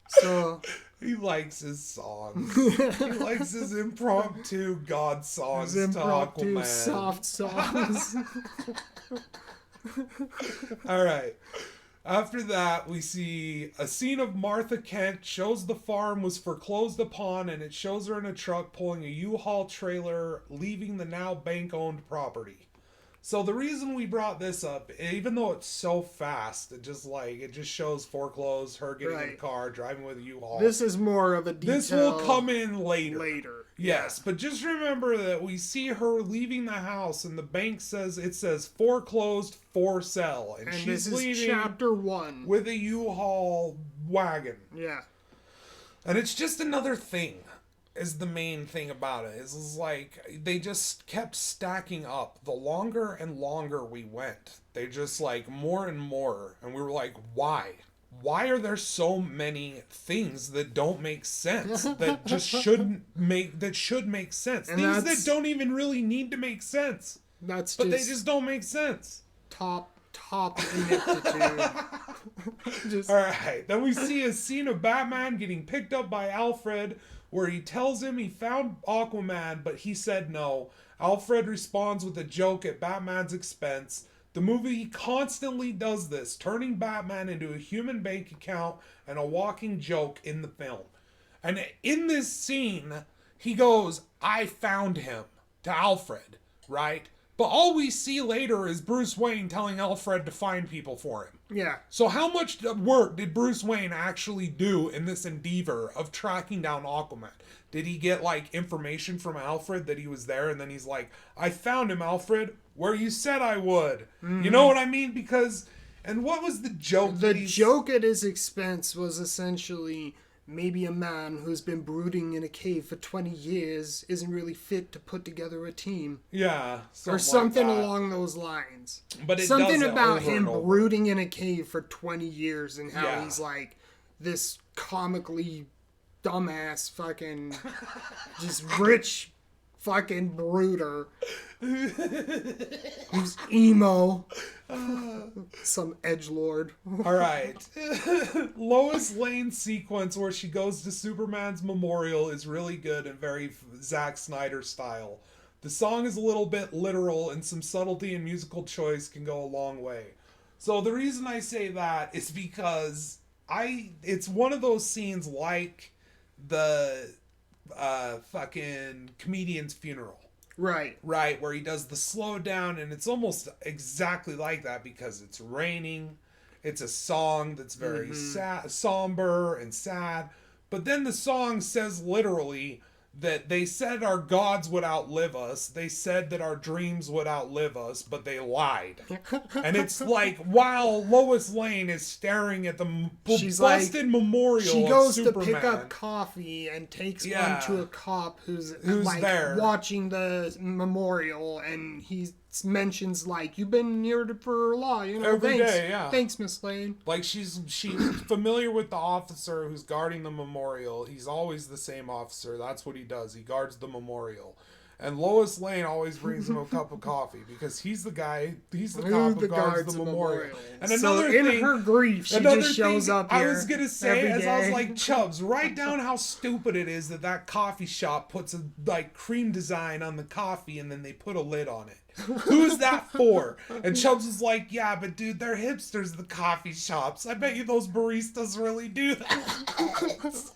So... He likes his songs. He likes his impromptu God songs his impromptu to Aquaman. Soft songs. All right. After that, we see a scene of Martha Kent shows the farm was foreclosed upon, and it shows her in a truck pulling a U-Haul trailer, leaving the now bank-owned property. So the reason we brought this up, even though it's so fast, it just shows foreclosed, her getting in the car, driving with a U-Haul. This is more of a detail. This will come in later. Yes, yeah. But just remember that we see her leaving the house, and the bank says foreclosed for sale, and she's leaving chapter 1 with a U-Haul wagon. Yeah, and it's just another thing. Is the main thing about it. Is like they just kept stacking up. The longer and longer we went, they just like more and more, and we were like, why? Why are there so many things that don't make sense? That just should make sense. And things that don't even really need to make sense. But they just don't make sense. Top ineptitude. All right. Then we see a scene of Batman getting picked up by Alfred, where he tells him he found Aquaman, but he said no. Alfred responds with a joke at Batman's expense. The movie constantly does this, turning Batman into a human bank account and a walking joke in the film. And in this scene, he goes, I found him, to Alfred, right? But all we see later is Bruce Wayne telling Alfred to find people for him. Yeah. So how much work did Bruce Wayne actually do in this endeavor of tracking down Aquaman? Did he get, like, information from Alfred that he was there, and then he's like, I found him, Alfred, where you said I would. You know what I mean? Because, and what was the joke? The joke at his expense was essentially, maybe a man who's been brooding in a cave for 20 years isn't really fit to put together a team. Yeah. Or something along those lines. But it something does about over him and over. brooding in a cave for 20 years and how Yeah. he's like this comically dumbass fucking just rich fucking brooder who's emo. Some edgelord. Alright. Lois Lane sequence where she goes to Superman's memorial is really good and very Zack Snyder style. The song is a little bit literal and some subtlety and musical choice can go a long way. So the reason I say that is because it's one of those scenes like the fucking comedian's funeral. Right. Right, where he does the slow down, and it's almost exactly like that because it's raining. It's a song that's very somber and sad. But then the song says literally that they said our gods would outlive us. They said that our dreams would outlive us, but they lied. And it's like, while Lois Lane is staring at the busted memorial she goes of Superman, to pick up coffee and takes one to a cop who's like there watching the memorial, and he mentions like, you've been here for a lot, you know. Every thanks. day, yeah. Thanks, Miss Lane. Like she's familiar with the officer who's guarding the memorial. He's always the same officer. That's what he does. He guards the memorial. And Lois Lane always brings him a cup of coffee because he's the guy. He's the cop who guards the memorial. And another in thing, her grief, she just shows up here. I was gonna say, every I was day. like, Chubbz, write down how stupid it is that coffee shop puts a like cream design on the coffee and then they put a lid on it. Who's that for? And Chubbz is like, yeah, but dude, they're hipsters, the coffee shops. I bet you those baristas really do that.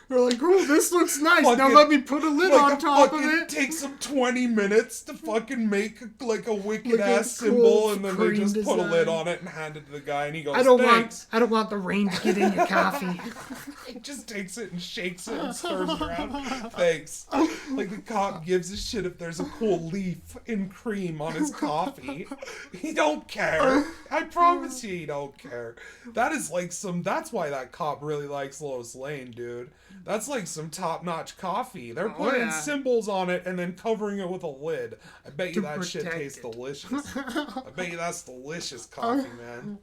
We're like, oh, this looks nice. Now let me put a lid on top of it. It takes them 20 minutes to fucking make like a wicked ass cool symbol, and then they just design. put a lid on it and hand it to the guy, and he goes, I don't thanks. want the rain to get in your coffee. He just takes it and shakes it and stirs it around. Thanks. Like the cop gives a shit if there's a cool leaf in cream on his coffee. He don't care. I promise you he don't care. That is like that's why that cop really likes Lois Lane, dude. That's like some top-notch coffee. They're putting symbols on it and then covering it with a lid. I bet you that shit tastes delicious. I bet you that's delicious coffee, man.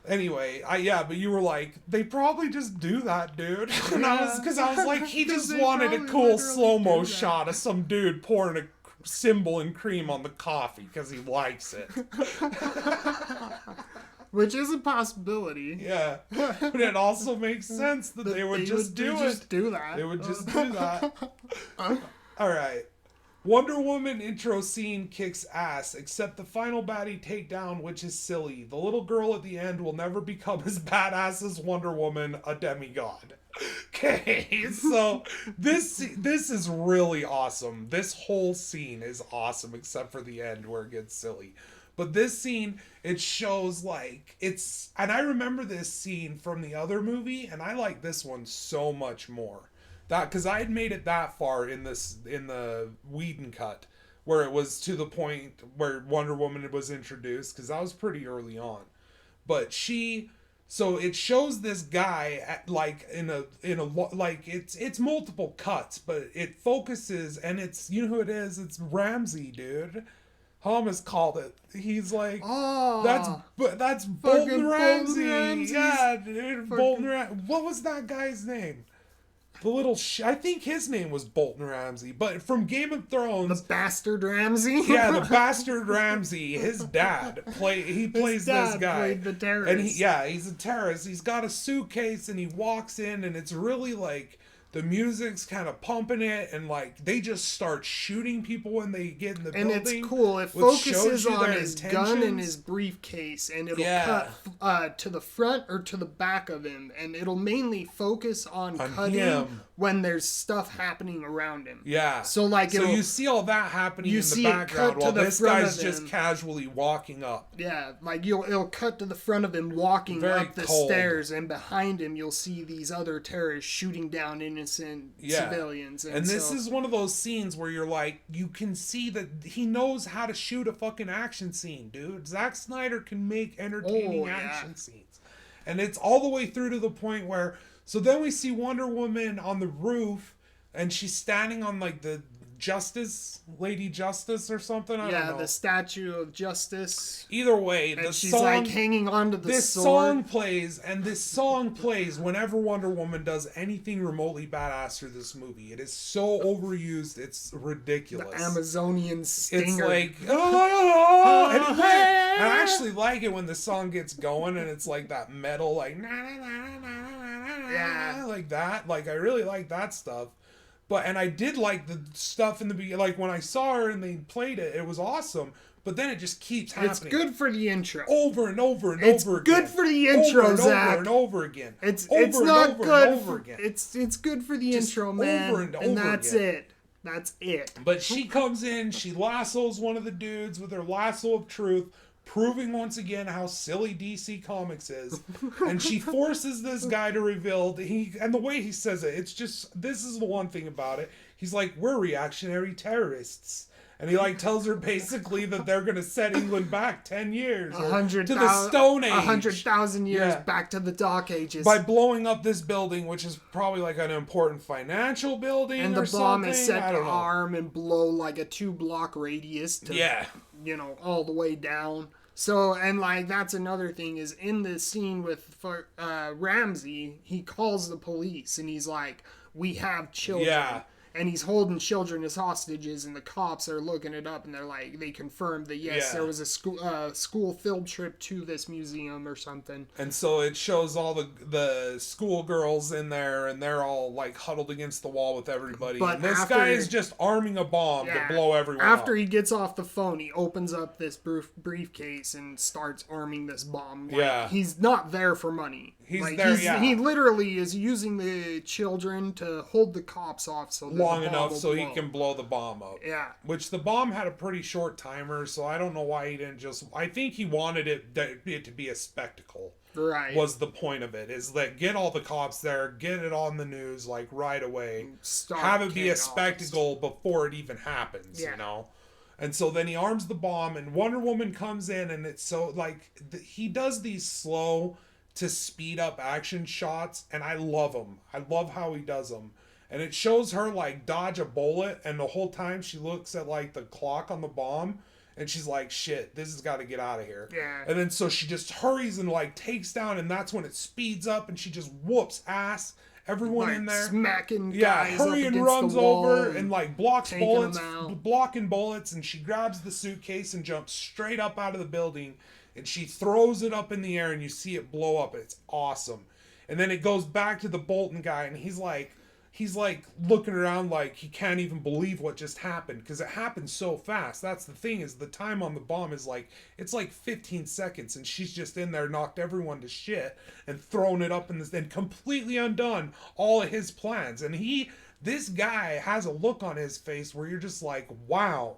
Anyway, but you were like, they probably just do that, dude. And I was like, he just wanted a cool slow-mo shot of some dude pouring a symbol and cream on the coffee because he likes it. Which is a possibility. Yeah. But it also makes sense that they would just do it. They would just do that. Alright. Wonder Woman intro scene kicks ass, except the final baddie takedown, which is silly. The little girl at the end will never become as badass as Wonder Woman, a demigod. Okay, so this is really awesome. This whole scene is awesome, except for the end where it gets silly. But this scene, it shows like and I remember this scene from the other movie, and I like this one so much more. Because I had made it that far in the Whedon cut, where it was to the point where Wonder Woman was introduced, because that was pretty early on. But so it shows this guy at like it's multiple cuts, but it focuses, and it's, you know who it is? It's Ramsey, dude. Thomas called it. He's like, that's Bolton Ramsey. Yeah, dude, Bolton Ramsey. What was that guy's name? The little I think his name was Bolton Ramsey, but from Game of Thrones. The Bastard Ramsey? Yeah, the Bastard Ramsey. His dad plays this guy. Played the terrorist. And he's a terrorist. He's got a suitcase and he walks in, and it's really like The music's kind of pumping it, and like they just start shooting people when they get in the building. And it's cool. It focuses on his gun and his briefcase, and it'll cut to the front or to the back of him, and it'll mainly focus on cutting him when there's stuff happening around him. Yeah. So like, you see all that happening in the background while this guy's just casually walking up. Yeah, like it'll cut to the front of him walking up the stairs, and behind him you'll see these other terrorists shooting down innocent civilians. And this is one of those scenes where you're like, you can see that he knows how to shoot a fucking action scene, dude. Zack Snyder can make entertaining action scenes. And it's all the way through to the point where, so then we see Wonder Woman on the roof, and she's standing on like the Lady Justice or something. I don't know. The Statue of Justice. Either way, and she's like hanging onto the sword. This song plays whenever Wonder Woman does anything remotely badass through this movie. It is so overused, it's ridiculous. The Amazonian stinger. It's like, oh, and I actually like it when the song gets going and it's like that metal, like, like that. Like, I really like that stuff. And I did like the stuff in the beginning. Like, when I saw her and they played it, it was awesome. But then it just keeps happening. It's good for the intro. Over and over and over again. It's good for the intro, Zach. Over and over again. It's not good. It's good for the intro, man. Over and over and that's again. it. That's it. But she comes in, she lassos one of the dudes with her lasso of truth, proving once again how silly DC Comics is. And she forces this guy to reveal and the way he says it, it's just, this is the one thing about it. He's like, we're reactionary terrorists. And he like tells her basically that they're going to set England back 10 years. 100, to the Stone Age. 100,000 years back to the Dark Ages. By blowing up this building, which is probably like an important financial building and or the bomb something. is set to arm and blow like a 2-block radius to, all the way down. So, and like, that's another thing is in this scene with Ramsey, he calls the police and he's like, we have children. Yeah. And he's holding children as hostages, and the cops are looking it up, and they're like, they confirmed that yes, there was a school field trip to this museum or something. And so it shows all the schoolgirls in there, and they're all like huddled against the wall with everybody. But and this guy is just arming a bomb to blow everyone up. After he gets off the phone, he opens up this briefcase and starts arming this bomb. Like, he's not there for money. He literally is using the children to hold the cops off long enough so he can blow the bomb up. Yeah. Which the bomb had a pretty short timer, so I don't know why he didn't just... I think he wanted it to be a spectacle. Right. Was the point of it. Is that get all the cops there, get it on the news like right away. Have it be a spectacle before it even happens, you know? And so then he arms the bomb and Wonder Woman comes in and it's so like... he does these slow to speed up action shots and I love them. I love how he does them. And it shows her like dodge a bullet and the whole time she looks at like the clock on the bomb and she's like, shit, this has got to get out of here. Yeah. And then so she just hurries and like takes down and that's when it speeds up and she just whoops ass. Everyone in there. Smacking guys hurry up and runs over and like blocking bullets and she grabs the suitcase and jumps straight up out of the building and she throws it up in the air and you see it blow up. It's awesome. And then it goes back to the Bolton guy and he's like looking around like he can't even believe what just happened because it happened so fast. That's the thing is the time on the bomb is like, it's like 15 seconds and she's just in there, knocked everyone to shit and thrown it up in this and completely undone all of his plans. And this guy has a look on his face where you're just like, wow.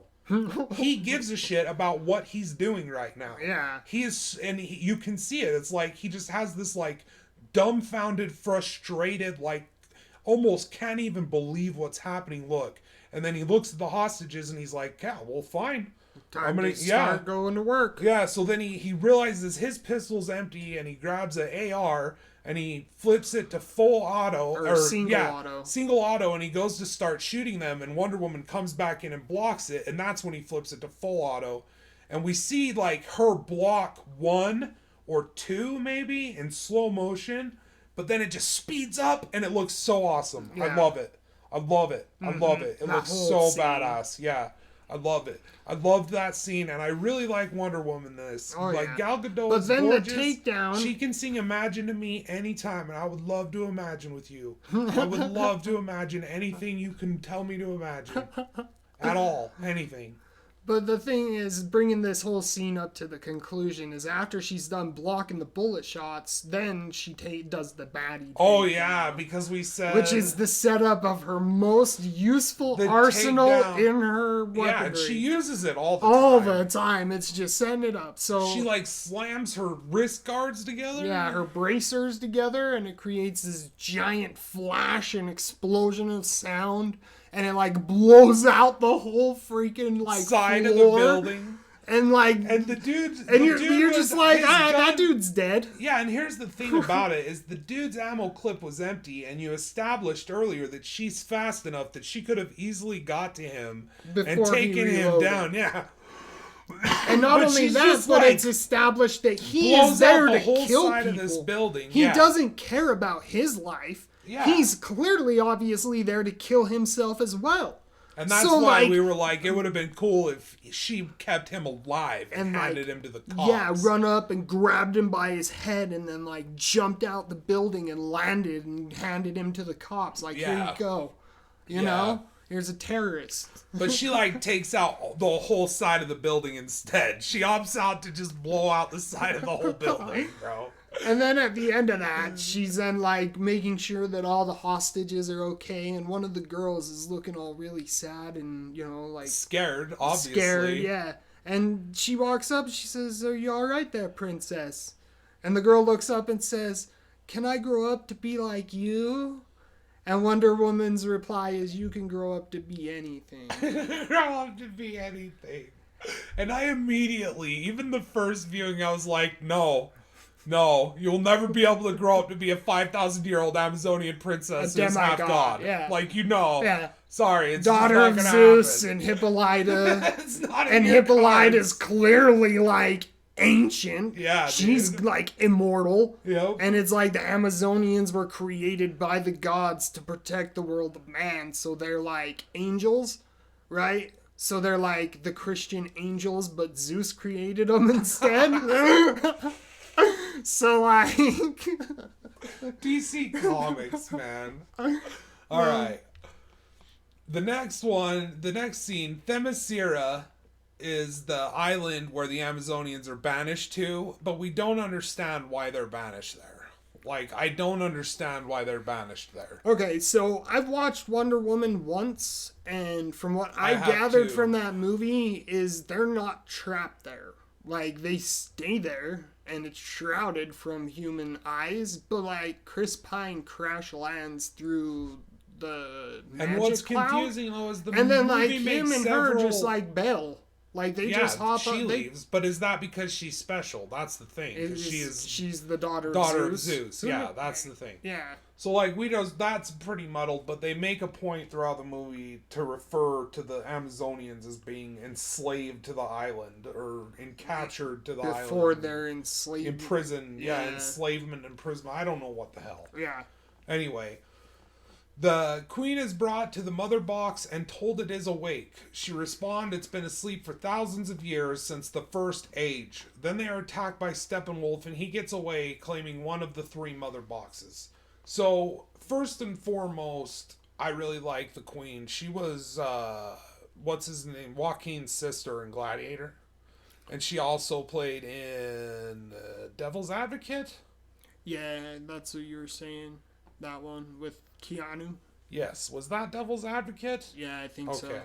He gives a shit about what he's doing right now. Yeah. You can see it. It's like he just has this like dumbfounded, frustrated, like almost can't even believe what's happening look. And then he looks at the hostages and he's like, yeah, well, fine. I'm gonna start going to work. Yeah, so then he realizes his pistol's empty and he grabs an AR and he flips it to full auto. Or single auto, and he goes to start shooting them and Wonder Woman comes back in and blocks it, and that's when he flips it to full auto. And we see like her block 1 or 2 maybe in slow motion, but then it just speeds up and it looks so awesome. Yeah. I love it. It looks so badass. Yeah. I love it. I loved that scene, and I really like Wonder Woman in this. Oh, like, yeah. Gal Gadot But is then gorgeous. the takedown... She can sing Imagine to me anytime, and I would love to imagine with you. I would love to imagine anything you can tell me to imagine. At all. Anything. But the thing is, bringing this whole scene up to the conclusion is after she's done blocking the bullet shots, then she does the baddie. Oh, yeah, because we said... Which is the setup of her most useful arsenal in her weaponry. Yeah, and she uses it all the time. It's just setting it up. So she, like, slams her wrist guards together? Yeah, her bracers together, and it creates this giant flash and explosion of sound. And it, like, blows out the whole freaking, like, side floor. Of the building. And, like... And the dude... And you're just like, that dude's dead. Yeah, and here's the thing about it, is the dude's ammo clip was empty, and you established earlier that she's fast enough that she could have easily got to him and taken him down. Yeah. And not only that, but it's established that he is there to kill people. Of this building. He doesn't care about his life. Yeah. He's clearly, obviously, there to kill himself as well. And that's why we were like, it would have been cool if she kept him alive and handed him to the cops. Yeah, run up and grabbed him by his head and then, like, jumped out the building and landed and handed him to the cops. Like, here you go. You know? Here's a terrorist. But she, like, takes out the whole side of the building instead. She opts out to just blow out the side of the whole building, bro. And then at the end of that, she's then, like, making sure that all the hostages are okay. And one of the girls is looking all really sad and, you know, like... Scared, obviously. Scared, yeah. And she walks up, she says, "Are you all right there, princess?" And the girl looks up and says, "Can I grow up to be like you?" And Wonder Woman's reply is, "You can grow up to be anything." Grow up to be anything. And I immediately, even the first viewing, I was like, no, you'll never be able to grow up to be a 5,000-year-old Amazonian princess who's half god. Yeah. Like, you know. Yeah. Sorry, it's daughter not of gonna Zeus happen. and Hippolyta. It's not and Hippolyta's clearly, like, ancient. Yeah, she's dude. like immortal. Yep. And it's like the Amazonians were created by the gods to protect the world of man, so they're like angels, right? So they're like the Christian angels, but Zeus created them instead. So like DC Comics, man. All right. The next scene, Themyscira is the island where the Amazonians are banished to, but we don't understand why they're banished there. Like, I don't understand why they're banished there. Okay, so I've watched Wonder Woman once, and from what I gathered from that movie is they're not trapped there. Like, they stay there, and it's shrouded from human eyes, but like Chris Pine crash lands through the magic and what's cloud, confusing though is the and then movie like him makes and her just like bail. Like they just hop she up. leaves, but is that because she's special? That's the thing. She's the daughter of Zeus. Yeah, that's the thing. Yeah. So like that's pretty muddled, but they make a point throughout the movie to refer to the Amazonians as being enslaved to the island or captured to the island before they're enslaved. Imprisoned. Yeah, enslavement, imprisonment. I don't know what the hell. Yeah. Anyway. The queen is brought to the mother box and told it is awake. She responds, it's been asleep for thousands of years since the first age. Then they are attacked by Steppenwolf and he gets away claiming one of the 3 mother boxes. So, first and foremost, I really like the queen. She was, what's his name? Joaquin's sister in Gladiator. And she also played in Devil's Advocate. Yeah, that's what you were saying. That one with Keanu. Yes. Was that Devil's Advocate? Yeah, I think so.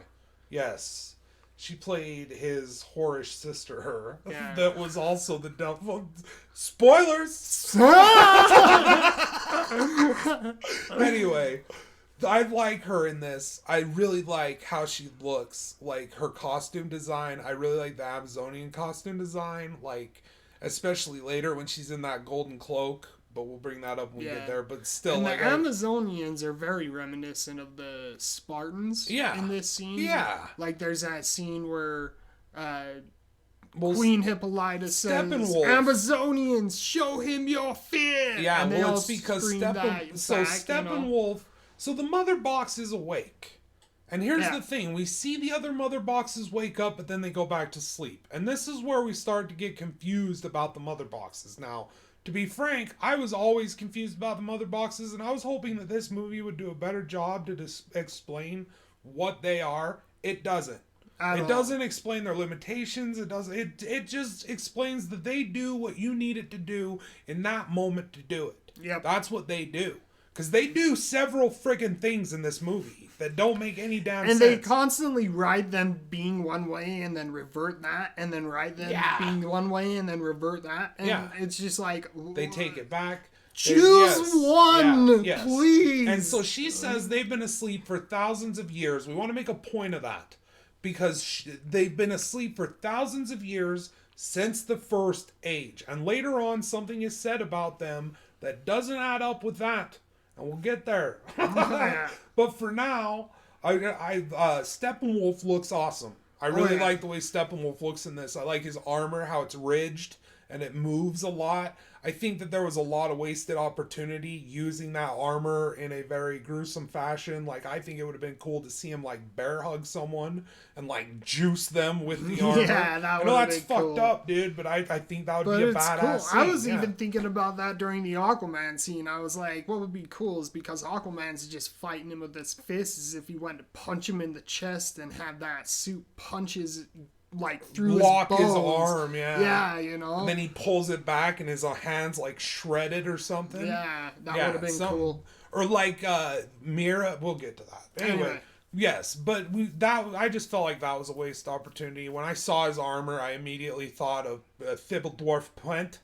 Yes. She played his whorish sister, Yeah. that was also the devil. Spoilers! Anyway, I like her in this. I really like how she looks. Like, her costume design. I really like the Amazonian costume design. Like, especially later when she's in that golden cloak. But we'll bring that up when we get there. But still, and like, the Amazonians are very reminiscent of the Spartans. Yeah. In this scene. Yeah. Like there's that scene where Queen Hippolyta says, Steppenwolf. "Amazonians, show him your fear." Yeah, and well, it's because Steppenwolf. So the mother box is awake. And here's the thing. We see the other mother boxes wake up, but then they go back to sleep. And this is where we start to get confused about the mother boxes. Now, to be frank, I was always confused about the mother boxes, and I was hoping that this movie would do a better job to explain what they are. It doesn't. It doesn't explain their limitations. It doesn't. It just explains that they do what you need it to do in that moment to do it. Yep. That's what they do. Because they do several friggin' things in this movie that don't make any damn sense. And they constantly ride them being one way and then revert that, and then ride them being one way and then revert that. And it's just like... They take it back. Choose one, please. And so she says they've been asleep for thousands of years. We want to make a point of that. Because they've been asleep for thousands of years since the first age. And later on, something is said about them that doesn't add up with that. And we'll get there. But for now, Steppenwolf looks awesome. I really like the way Steppenwolf looks in this. I like his armor, how it's ridged and it moves a lot. I think that there was a lot of wasted opportunity using that armor in a very gruesome fashion. Like, I think it would have been cool to see him, like, bear hug someone and, like, juice them with the armor. Yeah, that would be cool. I know that's fucked up, dude, but I think that would be a badass scene. I was even thinking about that during the Aquaman scene. I was like, what would be cool is because Aquaman's just fighting him with his fists as if he went to punch him in the chest and have that suit punches like through lock his his arm, yeah, you know, and then he pulls it back and his hands like shredded or something. That would have been cool. Or like Mira, we'll get to that anyway. Yes, but I just felt like that was a waste opportunity. When I saw his armor, I immediately thought of Thibbledorf Plent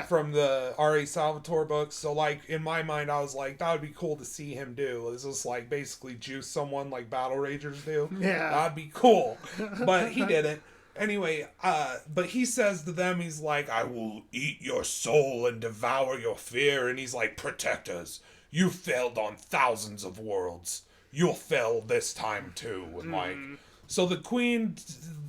from the R.A. Salvatore books. So, like, in my mind, I was like, that would be cool to see him do. This is like basically juice someone like Battle Ragers do. Yeah. That'd be cool. But he didn't. Anyway, but he says to them, he's like, I will eat your soul and devour your fear. And he's like, protectors, you failed on thousands of worlds. You'll fail this time too. And like, so the queen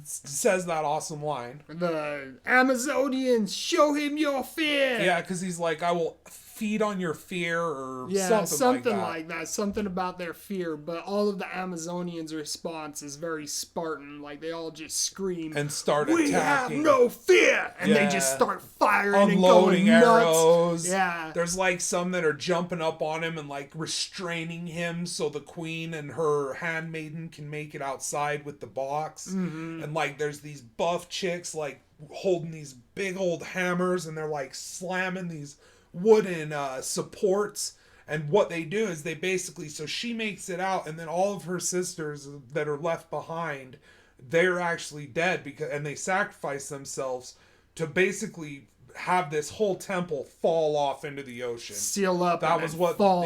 says that awesome line. The Amazonians, show him your fear. Yeah, because he's like, I will feed on your fear or something like that. Something about their fear. But all of the Amazonians' response is very Spartan. Like, they all just scream and start we attacking. We have no fear! And they just start firing unloading and going arrows. Nuts. Yeah. There's like some that are jumping up on him and like restraining him so the queen and her handmaiden can make it outside with the box. Mm-hmm. And like there's these buff chicks like holding these big old hammers and they're like slamming these wooden supports. And what they do is they basically, so she makes it out and then all of her sisters that are left behind, they're actually dead and they sacrifice themselves to basically have this whole temple fall off into the ocean. Seal up. That was what fall.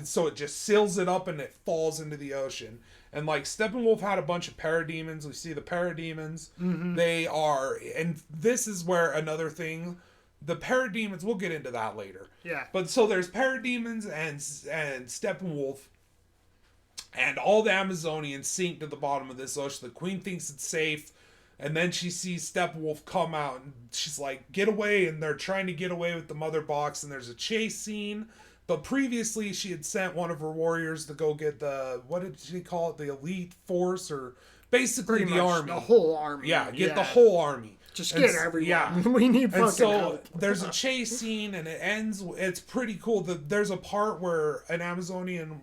So it just seals it up and it falls into the ocean. And like Steppenwolf had a bunch of parademons. We see the parademons. Mm-hmm. They are, and this is where another thing, the parademons, we'll get into that later. Yeah. But so there's parademons and Steppenwolf, and all the Amazonians sink to the bottom of this ocean. The queen thinks it's safe, and then she sees Steppenwolf come out, and she's like, get away, and they're trying to get away with the mother box, and there's a chase scene. But previously, she had sent one of her warriors to go get the, what did she call it, the elite force, or basically pretty the much army. The whole army. Yeah, get the whole army. Just get everyone. Yeah. We need fucking and so help. There's a chase scene, and it ends, it's pretty cool. There's a part where an Amazonian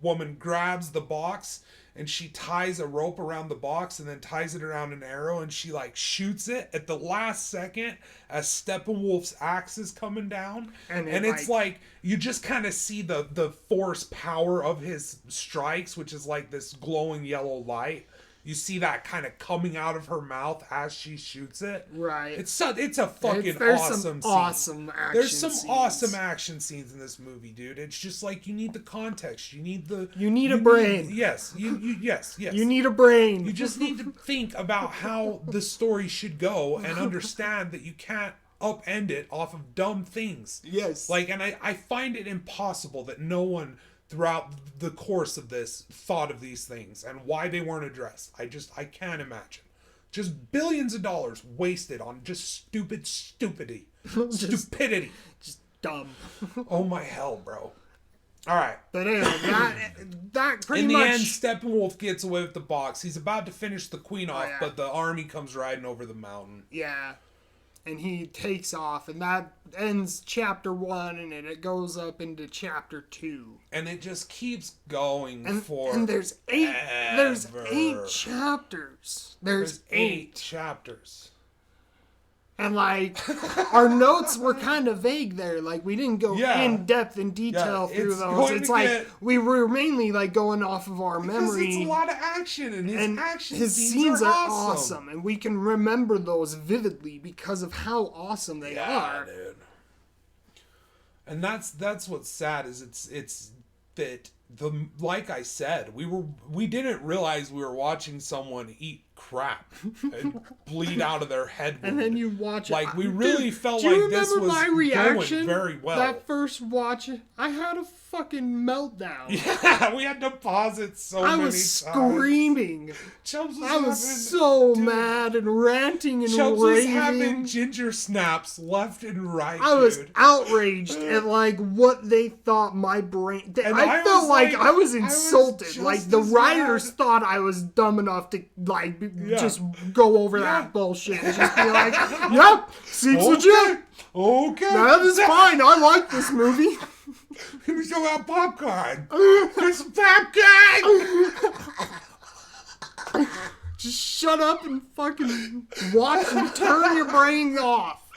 woman grabs the box, and she ties a rope around the box and then ties it around an arrow, and she like shoots it at the last second as Steppenwolf's axe is coming down. And it's like you just kind of see the force power of his strikes, which is like this glowing yellow light. You see that kind of coming out of her mouth as she shoots it. Right. It's a fucking there's awesome some awesome action There's some scenes. awesome action scenes in this movie, dude. It's just like you need the context. You need a brain. Yes. Yes. You need a brain. You just need to think about how the story should go and understand that you can't upend it off of dumb things. Yes. Like, and I find it impossible that no one throughout the course of this thought of these things and why they weren't addressed. I can't imagine. Just billions of dollars wasted on just stupidity. Just dumb. Oh my hell, bro. All right. But anyway, that pretty In the much. end, Steppenwolf gets away with the box. He's about to finish the queen off, yeah. but the army comes riding over the mountain. Yeah. And he takes off, and that ends chapter 1, and it goes up into chapter 2. And it just keeps going And there's 8 chapters. There's 8 chapters. And like our notes were kind of vague there. Like we didn't go in depth in detail through those. It's like we were mainly like going off of our memory. It's a lot of action, and his scenes are awesome, and we can remember those vividly because of how awesome they are. Dude. And that's what's sad is it's that like I said, we didn't realize we were watching someone eat crap and bleed out of their head. And then you watch it. Like we really felt like this was my reaction going very well. That first watch, I had a fucking meltdown. Yeah, we had to pause it so many times. I was screaming. Chubbz was I was so mad and ranting and Chubbz raving. was having ginger snaps left and right. I was outraged at like what they thought my brain. I felt like I was insulted. Like the writers thought I was dumb enough to like just go over that bullshit and just be like, "Yep, seems legit. Okay, that is fine. I like this movie." Give me some of that popcorn. There's some popcorn. Just shut up and fucking watch and turn your brain off.